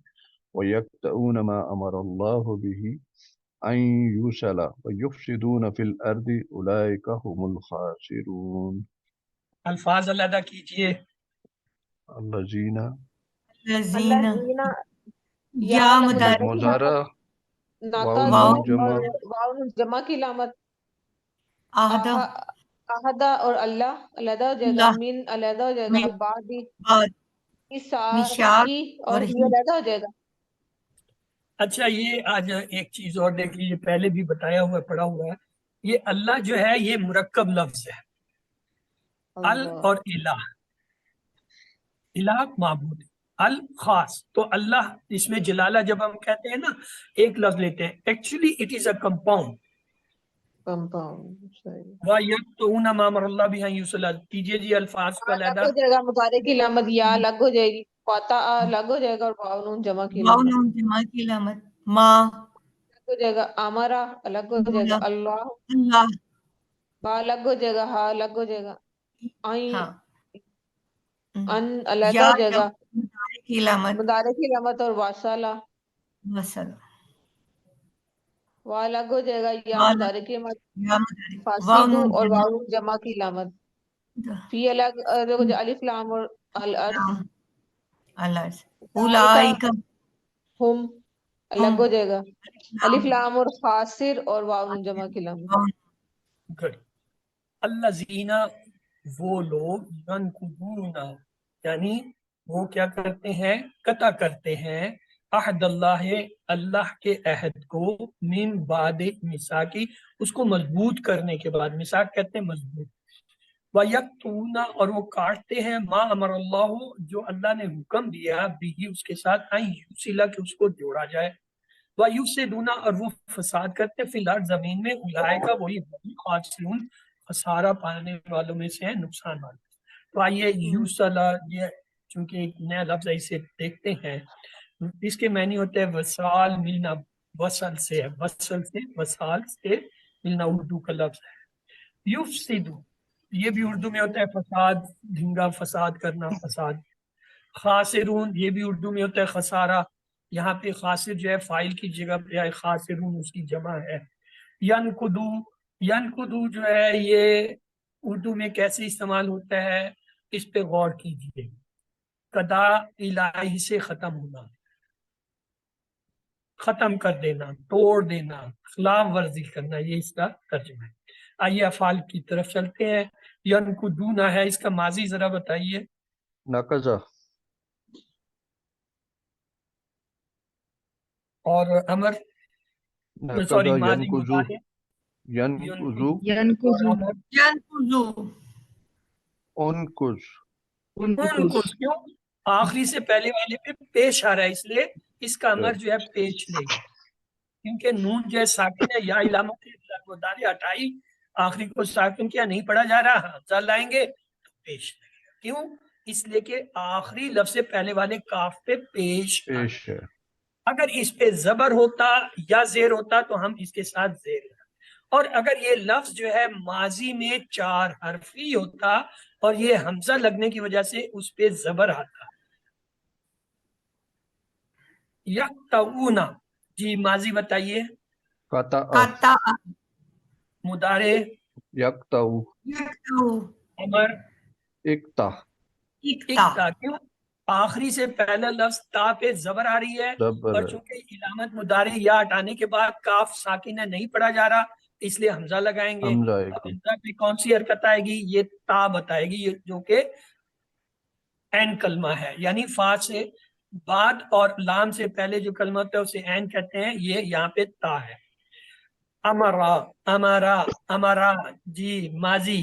[SPEAKER 5] ويقطعون ما أمر الله به أن يوصل ويفسدون في الأرض أولئك هم الخاسرون.
[SPEAKER 1] الفاظ علیحدہ کیجیے.
[SPEAKER 5] الذين
[SPEAKER 4] الذین
[SPEAKER 2] اللہ جینا
[SPEAKER 4] یا
[SPEAKER 2] یا
[SPEAKER 4] مدارک
[SPEAKER 5] مضارع
[SPEAKER 2] ناقض
[SPEAKER 5] واو جمع
[SPEAKER 2] اور واو جمع کی علامت.
[SPEAKER 4] آہدہ
[SPEAKER 2] آہدہ اور اللہ علیحدہ ہو جائے گا,
[SPEAKER 4] اللہ
[SPEAKER 2] من علیحدہ ہو جائے گا,
[SPEAKER 4] من
[SPEAKER 2] بعد
[SPEAKER 4] بعد مشاق
[SPEAKER 2] ہی اور
[SPEAKER 4] اور
[SPEAKER 2] ہی
[SPEAKER 4] ہی.
[SPEAKER 2] علیحدہ ہو جائے گا.
[SPEAKER 1] اچھا, یہ آج ایک چیز اور دیکھ لیجیے, پہلے بھی بتایا ہوا ہے, پڑھا ہوا ہے. یہ اللہ جو ہے یہ مرکب لفظ ہے. ال
[SPEAKER 2] اللہ
[SPEAKER 1] اور الہ, الہ معبود, الخاص. تو اللہ اس میں جلالہ جب ہم کہتے ہیں نا ایک لفظ لیتے ہیں, actually it is a compound.
[SPEAKER 2] Compound صحیح.
[SPEAKER 1] وَيَقْطُعُونَ مَا أَمَرَ اللَّهُ بِهِ أَن يُوصَلَ. کیجیے جی الفاظ کو
[SPEAKER 2] الگ
[SPEAKER 1] علیحدہ.
[SPEAKER 2] ہو جائے گا, مضارع کی علامت یا الگ ہو جائے گی, قاطع الگ ہو جائے گا, اور واو نون جمع کی
[SPEAKER 4] واو
[SPEAKER 2] علامت
[SPEAKER 4] نون جمع کی علامت. ما
[SPEAKER 2] الگ ہو جائے گا, امرا الگ ہو جائے گا, اللہ
[SPEAKER 4] اللہ
[SPEAKER 2] با الگ ہو جائے گا, ہا الگ ہو جائے گا,
[SPEAKER 4] ہاں
[SPEAKER 2] ان علیحدہ
[SPEAKER 4] یا
[SPEAKER 2] ہو جائے گا,
[SPEAKER 4] مدارک کی علامت
[SPEAKER 2] مضارع کی علامت, اور واصلہ
[SPEAKER 4] وصل.
[SPEAKER 2] وا الگ ہو جائے گا, یا
[SPEAKER 4] واو
[SPEAKER 2] مضارع کی علامت,
[SPEAKER 4] یا مدارک واو
[SPEAKER 2] فاسدو
[SPEAKER 4] نون
[SPEAKER 2] اور
[SPEAKER 4] جمع
[SPEAKER 2] واو جمع کی علامت, فی الگ ہو جائے, الف لام اور الارض,
[SPEAKER 4] اللہ
[SPEAKER 2] اولئک
[SPEAKER 4] اولئک
[SPEAKER 2] ہم الگ ہو جائے گا, الف
[SPEAKER 4] ہم
[SPEAKER 2] لام اور خاسر اور واو نون جمع کی علامت.
[SPEAKER 1] گڈ. الذین, وہ لوگ, ینقضون یعنی وہ کیا کرتے ہیں, قطع کرتے ہیں, عہد اللہ, اللہ کے عہد کو, من بعد میثاقی, اس کو مضبوط کرنے کے بعد. میثاق کہتے ہیں مضبوط. وَيَقْطُعُونَ, اور وہ کاٹتے ہیں, ما امر اللہ, جو اللہ نے حکم دیا, بھی اس کے ساتھ, ان یوصل, کہ اس کو جوڑا جائے. وَيُفْسِدُونَ, اور وہ فساد کرتے ہیں, فی الارض, زمین میں, اولئک, وہی خاسرون, خسارہ پانے والوں میں سے ہیں, نقصان والے. تو آئیے یوصل, یہ چونکہ ایک نیا لفظ ہے, اسے دیکھتے ہیں. اس کے معنی ہوتے ہیں وصال, ملنا, وصل سے, وصل سے, وصال سے ملنا, اردو کا لفظ ہے. یفسدو, یہ بھی اردو میں ہوتا ہے فساد, دھنگا فساد کرنا, فساد. خاسرون, یہ بھی اردو میں ہوتا ہے خسارہ. یہاں پہ خاسر جو ہے فائل کی جگہ پہ ہے, خاسرون اس کی جمع ہے. ینقدو, ینقدو جو ہے یہ اردو میں کیسے استعمال ہوتا ہے, اس پہ غور کیجیے. قضا الہی سے ختم ہونا, ختم کر دینا, توڑ دینا, خلاف ورزی کرنا, یہ اس کا ترجمہ ہے. آئیے افعال کی طرف چلتے ہیں. ینقدون ہے, اس کا ماضی ذرا بتائیے.
[SPEAKER 5] نقضہ
[SPEAKER 1] اور امر, سوری,
[SPEAKER 5] نقضہ
[SPEAKER 1] ماضی
[SPEAKER 5] ینقضو
[SPEAKER 1] مضارع,
[SPEAKER 5] ینقضو
[SPEAKER 1] اور امر
[SPEAKER 4] ینقضو
[SPEAKER 5] انقض.
[SPEAKER 1] انقض. کیوں آخری سے پہلے والے پہ پیش آ رہا ہے, اس لیے اس کا امر جو ہے پیش لے گا, کیونکہ نون جو ہے ساکن ہے, یا علامت مضارع ہٹائی, آخری کو ساکن کیا, نہیں پڑھا جا رہا, حمزہ لائیں گے تو پیش لگے گا. کیوں, اس لیے کہ آخری لفظ سے پہلے والے کاف پہ پیش آ رہا ہے.
[SPEAKER 5] پیش ہے.
[SPEAKER 1] اگر اس پہ زبر ہوتا یا زیر ہوتا تو ہم اس کے ساتھ زیر لگاتے. اور اگر یہ لفظ جو ہے ماضی میں 4 حرفی ہوتا اور یہ حمزہ لگنے کی وجہ سے اس پہ زبر آتا. یقطعون, جی ماضی بتائیے.
[SPEAKER 5] قطع
[SPEAKER 4] قطع
[SPEAKER 1] مضارع,
[SPEAKER 5] یقطع
[SPEAKER 4] یقطع
[SPEAKER 1] امر,
[SPEAKER 5] اقطع
[SPEAKER 4] اقطع.
[SPEAKER 1] اقطع. کیوں, آخری سے پہلا لفظ تا پہ زبر آ رہی ہے,
[SPEAKER 5] زبر
[SPEAKER 1] اور چونکہ علامت مضارع یا ہٹانے کے بعد کاف ساکن ہے, نہیں پڑھا جا رہا, اس لیے حمزہ لگائیں گے.
[SPEAKER 5] حمزہ آئے
[SPEAKER 1] اب
[SPEAKER 5] گی.
[SPEAKER 1] حمزہ پہ کون سی حرکت آئے گی, یہ تا بتائے گی, جو کہ عین کلمہ ہے, یعنی فا سے بعد اور لام سے پہلے جو کلمہ ہوتا ہے اسے عین کہتے ہیں, یہ یہاں پہ تا ہے. امرا, امرا, امرا, جی ماضی.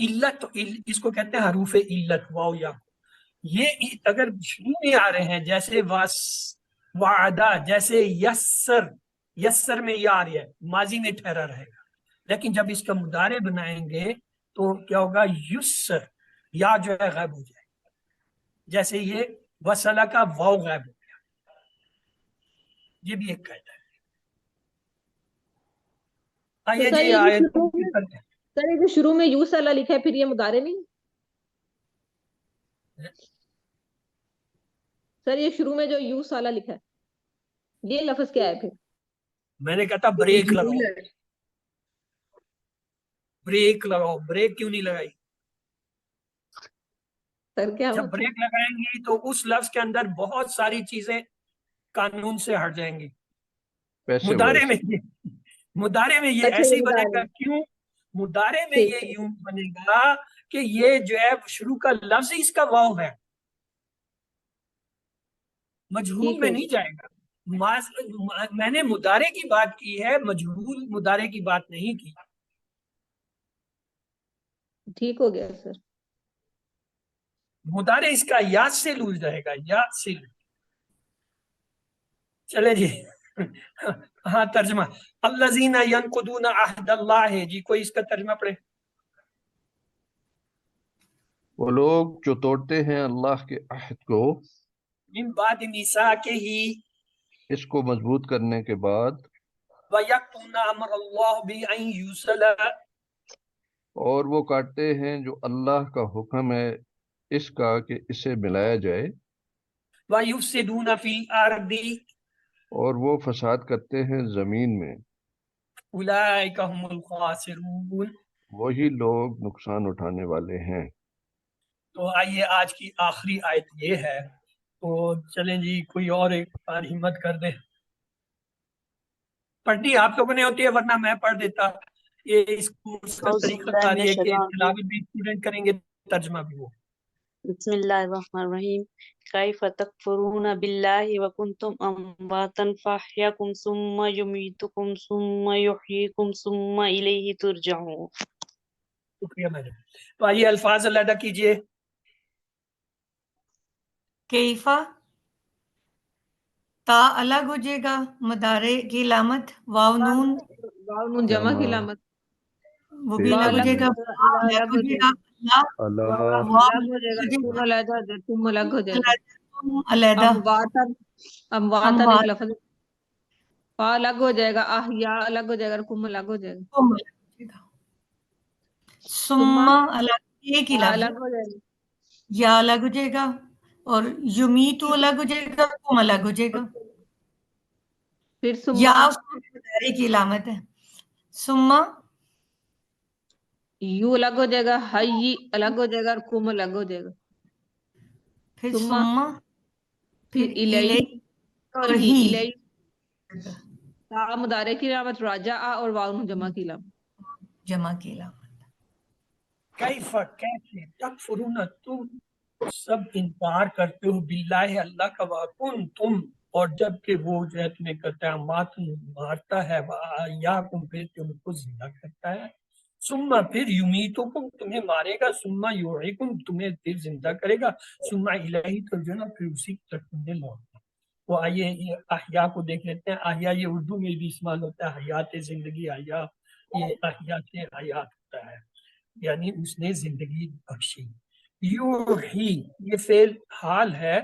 [SPEAKER 1] علت اس کو کہتے ہیں حروف علت واو یا، یہ اگر شروع میں آ رہے ہیں جیسے وس وعدہ، جیسے یسر، یسر میں یہ آ رہی ہے ماضی میں ٹھہرا رہے گا، لیکن جب اس کا مضارع بنائیں گے تو کیا ہوگا، یسر، یا جو ہے غائب ہو جائے گا، جیسے یہ وصلہ کا واو غائب ہو گیا، یہ بھی ایک قاعدہ ہے۔ آئیے
[SPEAKER 2] سر
[SPEAKER 1] جی
[SPEAKER 2] یہ
[SPEAKER 1] آیت
[SPEAKER 2] شروع میں، سر یہ جو شروع میں یو صلاح لکھا ہے پھر یہ مضارع نہیں؟ سر یہ شروع میں جو یو صلاح لکھا ہے یہ لفظ کیا ہے پھر؟
[SPEAKER 1] میں نے کہا تھا بریک لگاؤ، بریک لگاؤ، بریک کیوں نہیں لگائی؟
[SPEAKER 2] سر کیا
[SPEAKER 1] جب
[SPEAKER 2] مطلب؟
[SPEAKER 1] بریک لگائیں گی تو اس لفظ کے اندر بہت ساری چیزیں قانون سے ہٹ جائیں گی۔
[SPEAKER 5] پیسے
[SPEAKER 1] مضارع
[SPEAKER 5] وائز
[SPEAKER 1] میں مضارع میں یہ
[SPEAKER 2] اچھا
[SPEAKER 1] ایسے
[SPEAKER 2] یہ
[SPEAKER 1] ہی
[SPEAKER 2] بتا
[SPEAKER 1] بنے
[SPEAKER 2] رہے
[SPEAKER 1] گا،
[SPEAKER 2] ہیں،
[SPEAKER 1] کیوں؟ مضارع میں
[SPEAKER 2] ٹھیک
[SPEAKER 1] یہ
[SPEAKER 2] ہے،
[SPEAKER 1] یوں بنے گا کہ یہ جو ہے شروع کا لفظ اس کا واو ہے، مجہول
[SPEAKER 2] ٹھیک
[SPEAKER 1] میں
[SPEAKER 2] ہو
[SPEAKER 1] نہیں
[SPEAKER 2] گیا،
[SPEAKER 1] جائے گا۔ میں نے مضارع کی بات کی ہے، مجہول مضارع کی بات نہیں کی۔
[SPEAKER 2] ٹھیک ہو گیا سر۔
[SPEAKER 1] مضارع اس کا یا سے لوز رہے گا، یا سے لوز۔ چلے جی ہاں ترجمہ، الذین ینقضون عہد اللہ، جی کوئی اس کا ترجمہ پڑھے۔
[SPEAKER 5] وہ لوگ جو توڑتے ہیں اللہ کے عہد کو،
[SPEAKER 1] من بعد میثاقہ،
[SPEAKER 5] اس کو مضبوط کرنے کے بعد،
[SPEAKER 1] وَيَقْتُلُونَ أَمْرَ اللَّهِ بِأَنْ يُوصَلَ،
[SPEAKER 5] اور وہ کاٹتے ہیں جو اللہ کا حکم ہے اس کا کہ اسے ملایا جائے،
[SPEAKER 1] وَيُفْسِدُونَ فِي الْأَرْضِ،
[SPEAKER 5] اور وہ فساد کرتے ہیں زمین میں،
[SPEAKER 1] أُولَئِكَ هُمُ الْخَاسِرُونَ۔
[SPEAKER 5] وہی لوگ نقصان اٹھانے والے ہیں۔
[SPEAKER 1] تو آئیے آج کی آخری آیت یہ ہے، تو چلیں جی کوئی اور ایک بار ہمت کر دے، پڑھنی آپ لوگوں نے ہوتی ہے ورنہ میں پڑھ دیتا۔ یہ اس کورس کا
[SPEAKER 6] اعوذ
[SPEAKER 1] طریقہ
[SPEAKER 6] باللہ
[SPEAKER 1] کار
[SPEAKER 6] من
[SPEAKER 1] یہ ہے کہ
[SPEAKER 6] الشیطان الرجیم،
[SPEAKER 1] تلاوت بھی اسٹوڈنٹ کریں گے، ترجمہ بھی وہ۔
[SPEAKER 6] بسم اللہ الرحمن الرحیم۔ کیف تکفرون باللہ وکنتم امواتا فاحیاکم ثم یمیتکم ثم یحییکم ثم الیہ ترجعون۔
[SPEAKER 1] شکریہ میڈم۔ تو آئیے الفاظ علیحدہ کیجئے۔
[SPEAKER 4] کیفا، تا الگ ہو جائے گا، مضارع کی علامت، واو نون
[SPEAKER 2] واو نون جمع کی علامت،
[SPEAKER 4] وہ بھی
[SPEAKER 2] با
[SPEAKER 4] الگ ہو
[SPEAKER 2] الگ
[SPEAKER 4] جائے گا،
[SPEAKER 2] الگ ہو جائے گا،
[SPEAKER 5] اللہ
[SPEAKER 2] الگ ہو جائے گا، تم علیحدہ ہو جائے گا، تم الگ ہو جائے گا،
[SPEAKER 4] علیحدہ،
[SPEAKER 2] امواتن، امواتن ایک
[SPEAKER 4] اموات
[SPEAKER 2] لفظ، فا الگ ہو جائے گا، احیا الگ ہو جائے گا، کم الگ ہو جائے گا،
[SPEAKER 4] کو الگ ہو جائے گا، ثم الگ، ایک ہی
[SPEAKER 2] با
[SPEAKER 4] لفظ،
[SPEAKER 2] الگ ہو جائے گا،
[SPEAKER 4] یا الگ ہو جائے گا، اور یمیتو الگ ہو جائے گا، کم الگ ہو جائے گا،
[SPEAKER 2] پھر
[SPEAKER 4] یا
[SPEAKER 2] ثم
[SPEAKER 4] اس کو مضارع کی علامت ہے، ثم
[SPEAKER 2] یو الگ ہو جائے گا، حی الگ ہو جائے گا، اور کم الگ ہو جائے گا،
[SPEAKER 4] پھر
[SPEAKER 2] ثم
[SPEAKER 4] ثم
[SPEAKER 2] پھر
[SPEAKER 4] پھر
[SPEAKER 2] الیہ
[SPEAKER 4] الیہ
[SPEAKER 2] اور
[SPEAKER 4] اور
[SPEAKER 2] ہی،
[SPEAKER 4] ہی،
[SPEAKER 2] الیہ تا مضارع کی علامت، راجع اور واو نون جمع کی علامت۔
[SPEAKER 4] جمع کی علامت،
[SPEAKER 1] کیف، کیسے، تکفرون، تم سب انکار کرتے ہو، باللہ اللہ کا، واکن تم، اور جب کہ وہ جو ہے تمہیں کرتا ہے مات، مارتا ہے، یا تم پھر تم کو زندہ کرتا ہے، ثم پھر یمیتکم تمہیں مارے گا، ثم یحییکم تمہیں پھر زندہ کرے گا، ثم الیہ ترجعون پھر اسی کی طرف تمہیں لوٹنا۔ وہ آئیے یہ احیا کو دیکھ لیتے ہیں۔ احیا یہ اردو میں بھی استعمال ہوتا ہے، حیات زندگی، احیا یہ احیا سے حیات ہوتا ہے، یعنی اس نے زندگی بخشی۔ یوحی یہ فعل حال ہے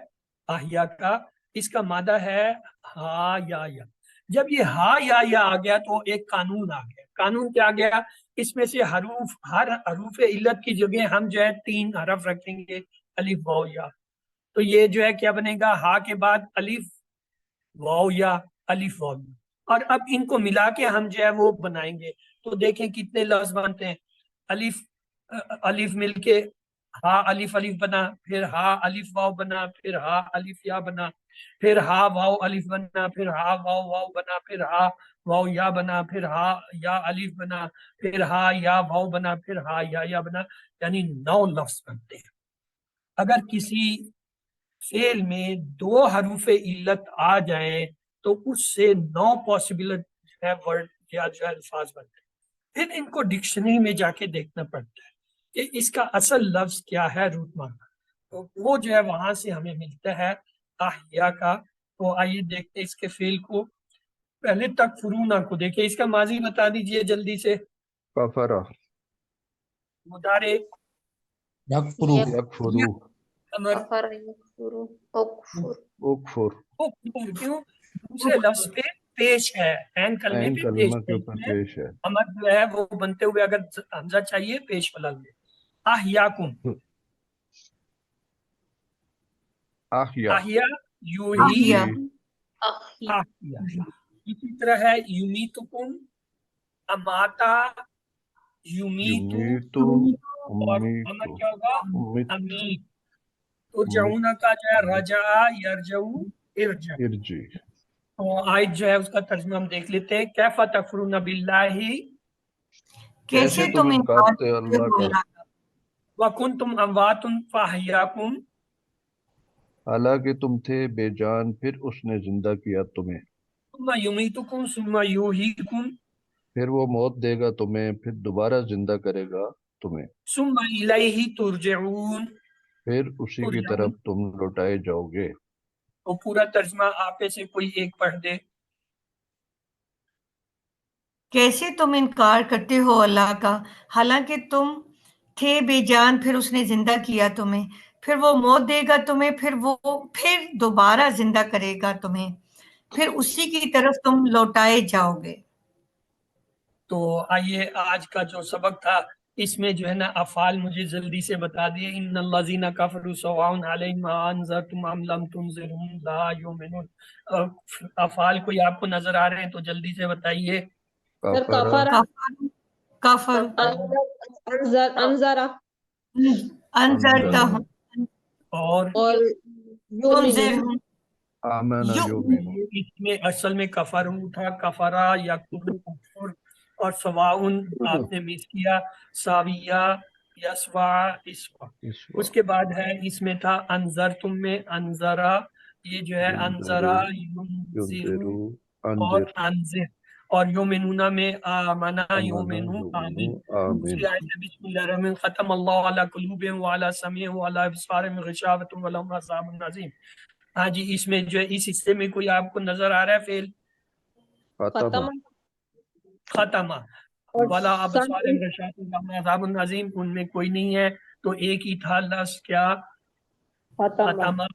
[SPEAKER 1] احیا کا، اس کا مادہ ہے ہا یا یا۔ جب یہ ہا یا آ گیا تو ایک قانون آ گیا۔ قانون کیا آ گیا؟ اس میں سے حروف، ہر حروف علت کی جگہ ہم جو ہے 3 حرف رکھیں گے، الف واو یا۔ تو یہ جو ہے کیا بنے گا؟ ہا کے بعد الف واو یا، الف واو یا، اور اب ان کو ملا کے ہم جو ہے وہ بنائیں گے، تو دیکھیں کتنے لفظ بنتے ہیں۔ الف الف مل کے ہا الف الف بنا، پھر ہا الف واو بنا، پھر ہا الف یا بنا، پھر ہا واو الف بنا، پھر ہا واو واو بنا، پھر ہا واو یا بنا، پھر ہا یا الف بنا، پھر ہا یا واو بنا، پھر ہا یا بنا، یعنی 9 لفظ بنتے ہیں۔ اگر کسی فعل میں 2 حروف علت آ جائیں تو اس سے 9 پاسبل ورڈ یا جو الفاظ بنتے ہیں۔ پھر ان کو ڈکشنری میں جا کے دیکھنا پڑتا ہے کہ اس کا اصل لفظ کیا ہے روٹما کا، تو وہ جو ہے وہاں سے ہمیں ملتا ہے احیا کا. تو آئیے دیکھتے ہیں اس کے فعل کو. پہلے تکفرون کو دیکھیں، اس کا ماضی بتا دیجئے جلدی سے.
[SPEAKER 5] کفرہ
[SPEAKER 1] مضارع
[SPEAKER 3] يكفر
[SPEAKER 5] یکفرو
[SPEAKER 1] امر
[SPEAKER 3] كفر يكفر أكفر
[SPEAKER 5] اکفر
[SPEAKER 1] کیوں دوسرے لفظ پہ پیش ہے، عین کلمے
[SPEAKER 5] عین
[SPEAKER 1] پہ
[SPEAKER 5] کلمہ
[SPEAKER 1] پیش
[SPEAKER 5] کے اوپر
[SPEAKER 1] ہے.
[SPEAKER 5] پیش ہے.
[SPEAKER 1] امر جو ہے وہ بنتے ہوئے اگر حمزہ چاہیے پیش والا لے. احیاکم،
[SPEAKER 5] احیا
[SPEAKER 1] احیا یوہی
[SPEAKER 4] احیا
[SPEAKER 3] أخي
[SPEAKER 1] احیا. اسی طرح ہے یمیتکم، اماتا یمیتو،
[SPEAKER 5] یمیتو
[SPEAKER 1] اور امر
[SPEAKER 5] امیتو
[SPEAKER 1] کیا ہوگا
[SPEAKER 5] امیت
[SPEAKER 1] امید. ترجعون کا جو ہے رجع یرجعو ارجع.
[SPEAKER 5] ارجی.
[SPEAKER 1] تو آیت جو ہے اس کا ترجمہ ہم دیکھ لیتے ہیں. کیف تکفرون باللہ
[SPEAKER 4] کیسے تم انکار
[SPEAKER 5] کرتے
[SPEAKER 4] کرتے
[SPEAKER 5] اللہ
[SPEAKER 4] ہو
[SPEAKER 5] کا
[SPEAKER 4] اللہ کا،
[SPEAKER 1] وکنتم اموات فاحیاکم،
[SPEAKER 5] حالانکہ تم تھے بے جان پھر اس نے زندہ کیا تمہیں.
[SPEAKER 1] ثم یمیتکم ثم یحییکم
[SPEAKER 5] پھر وہ موت دے گا تمہیں پھر دوبارہ زندہ کرے گا تمہیں.
[SPEAKER 1] ثم الیہ ترجعون.
[SPEAKER 5] پھر اسی کی طرف تم لوٹائے جاؤ گے.
[SPEAKER 1] تو پورا ترجمہ آپ میں سے کوئی ایک پڑھ دے.
[SPEAKER 4] کیسے تم انکار کرتے ہو اللہ کا، حالانکہ تم تھے بے جان پھر اس نے زندہ کیا تمہیں، پھر وہ موت دے گا تمہیں، پھر دوبارہ زندہ کرے گا تمہیں، پھر اسی کی طرف تم لوٹائے جاؤ گے.
[SPEAKER 1] تو آئیے آج کا جو سبق تھا اس میں جو ہے نا افعال مجھے جلدی سے بتا دیے. ان الذین کفروا سواء علیہم انذرتم ام لم تنذرہم لا یؤمنون. افعال کوئی آپ کو نظر آ رہے ہیں تو جلدی سے بتائیے.
[SPEAKER 2] سر
[SPEAKER 5] کفر
[SPEAKER 4] کفر
[SPEAKER 2] انذرا
[SPEAKER 4] انذرتہم
[SPEAKER 1] اور
[SPEAKER 2] اور
[SPEAKER 4] تنذرہم
[SPEAKER 5] آمن
[SPEAKER 4] یؤمن.
[SPEAKER 5] یؤمن.
[SPEAKER 1] اس میں اصل میں کفرو تھا، کفرا یا کفر. اور سواؤن آپ نے مس کیا، ساویہ یسوا اسوا. اس کے بعد ہے اس میں تھا انذرتم میں انذرا، یہ جو ہے انذرا ینذرو
[SPEAKER 5] ینذرو
[SPEAKER 1] اور
[SPEAKER 5] انذر
[SPEAKER 1] انذر. اور یومنونا میں آمنا
[SPEAKER 5] امنا
[SPEAKER 1] یومنو آمن.
[SPEAKER 5] یؤمنو آمن.
[SPEAKER 1] دوسری آیت ہے بسم اللہ الرحمن الرحیم ختم اللہ علی قلوبہم وعلی سمعہم وعلی ابصارہم غشاوۃ ولہم عذاب عظیم. ہاں جی، اس میں جو ہے اس حصے میں کوئی آپ کو نظر آ رہا ہے فعل
[SPEAKER 5] ختم
[SPEAKER 1] ختمہ
[SPEAKER 2] اور
[SPEAKER 1] والا ابصار
[SPEAKER 2] سمع
[SPEAKER 1] غشاوۃ ولہم عذاب عظیم، ان میں کوئی نہیں ہے. تو ایک ہی تھا لفظ کیا ختمہ.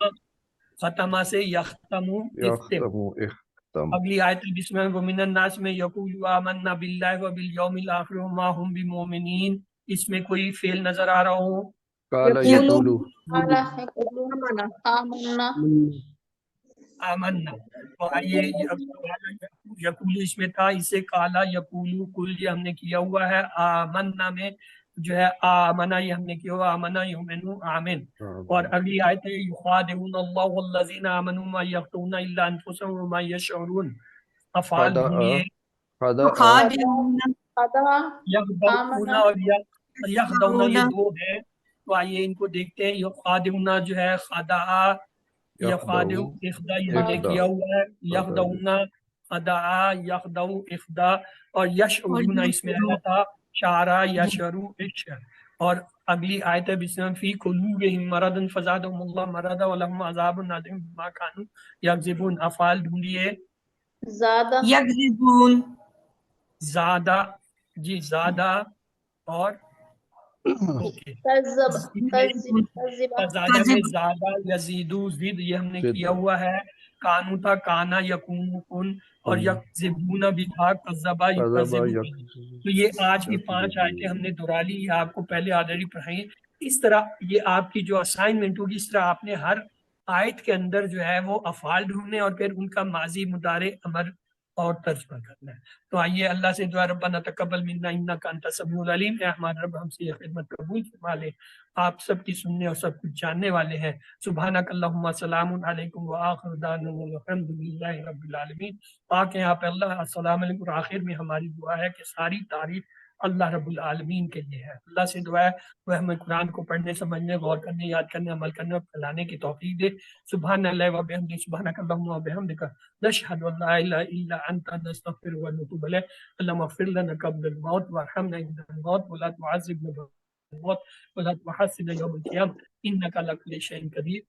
[SPEAKER 1] ختمہ سے یختم اختم.
[SPEAKER 5] یختم اختم.
[SPEAKER 1] اگلی آیت بسم اللہ ومن الناس میں یقول آمنا باللہ وبالیوم الآخر وما هم بمؤمنین. اس میں کوئی فعل نظر آ رہا ہو؟
[SPEAKER 5] قال
[SPEAKER 2] یقول
[SPEAKER 5] یقولو
[SPEAKER 3] قال يقولون آمنا
[SPEAKER 1] آمنا. تو آئیے یقول اس میں تھا، اسے کالا یقولو کل یہ ہم نے کیا ہوا ہے. آمنا میں جو ہے آمنا یہ ہم نے کیا ہوا آمنا یؤمنو آمن. اور اگلی آیت ہے یخادعون اللہ والذین آمنوا ما یخدعون الا انفسهم وما یشعرون. افعال
[SPEAKER 5] خدع
[SPEAKER 1] ڈھونڈیے.
[SPEAKER 5] خدع
[SPEAKER 4] خادعون
[SPEAKER 3] خدع
[SPEAKER 1] یخدعون
[SPEAKER 3] آمنا
[SPEAKER 1] اور یخدعون یہ دو ہے. تو آئیے ان کو دیکھتے ہیں. یخادعون جو ہے خدع، یخادع اخدا یہ ہم نے کیا ہوا ہے. یخدعون خدع یخدع اخدا. اور یشعرون اس میں آیا تھا شعرا یشعرو اشعر. اور اگلی آیت ہے بسم اللہ فی قلوبہم مرض فزادہم اللہ مرضا ولہم عذاب عظیم بما کانوا یکذبون. افعال ڈھونڈیے.
[SPEAKER 3] زادہ
[SPEAKER 4] یکذبون
[SPEAKER 1] زادہ جی زادہ اور اوکے
[SPEAKER 3] کذب
[SPEAKER 1] زادہ میں زادہ یزیدو زد یہ ہم نے کیا ہوا ہے. کانو تھا کانا یکون کن. اور یکذبون بھی تھا کذبا یکذبون. تو یہ آج کی 5 آیتیں ہم نے دہرا لی، یہ آپ کو پہلے آلریڈی پڑھائی. اس طرح یہ آپ کی جو اسائنمنٹ ہوگی، اس طرح آپ نے ہر آیت کے اندر جو ہے وہ افعال ڈھونڈنے اور پھر ان کا ماضی مضارع امر اور ترجمہ کرنا ہے. تو آئیے اللہ سے دعا ربنا تقبل منا انک انت السمیع العلیم. اے ہمارے رب ہم سے یہ خدمت قبول فرما لے، آپ سب کی سننے اور سب کچھ جاننے والے ہیں. سبحانک اللہم سلام علیکم وآخر دعوانا الحمدللہ رب العالمین. آکے آپ اللہ السلام علیکم. اور آخر میں ہماری دعا ہے کہ ساری تعریف اللہ رب العالمین کے لیے ہے. اللہ سے دعا ہے وہ ہمیں قرآن کو پڑھنے سمجھنے غور کرنے یاد کرنے عمل کرنے اور پھیلانے کی توفیق دے. سبحان اللہ و بحمدہ سبحانک اللہم و بحمدک نشہد ان لا الہ الا انت نستغفرک و نتوب الیک. اللہم اغفر لنا قبل الموت وارحمنا عند الموت ولا تعذبنا الموت ولا تحسنا يوم القيامة إنك على كل شيء قدير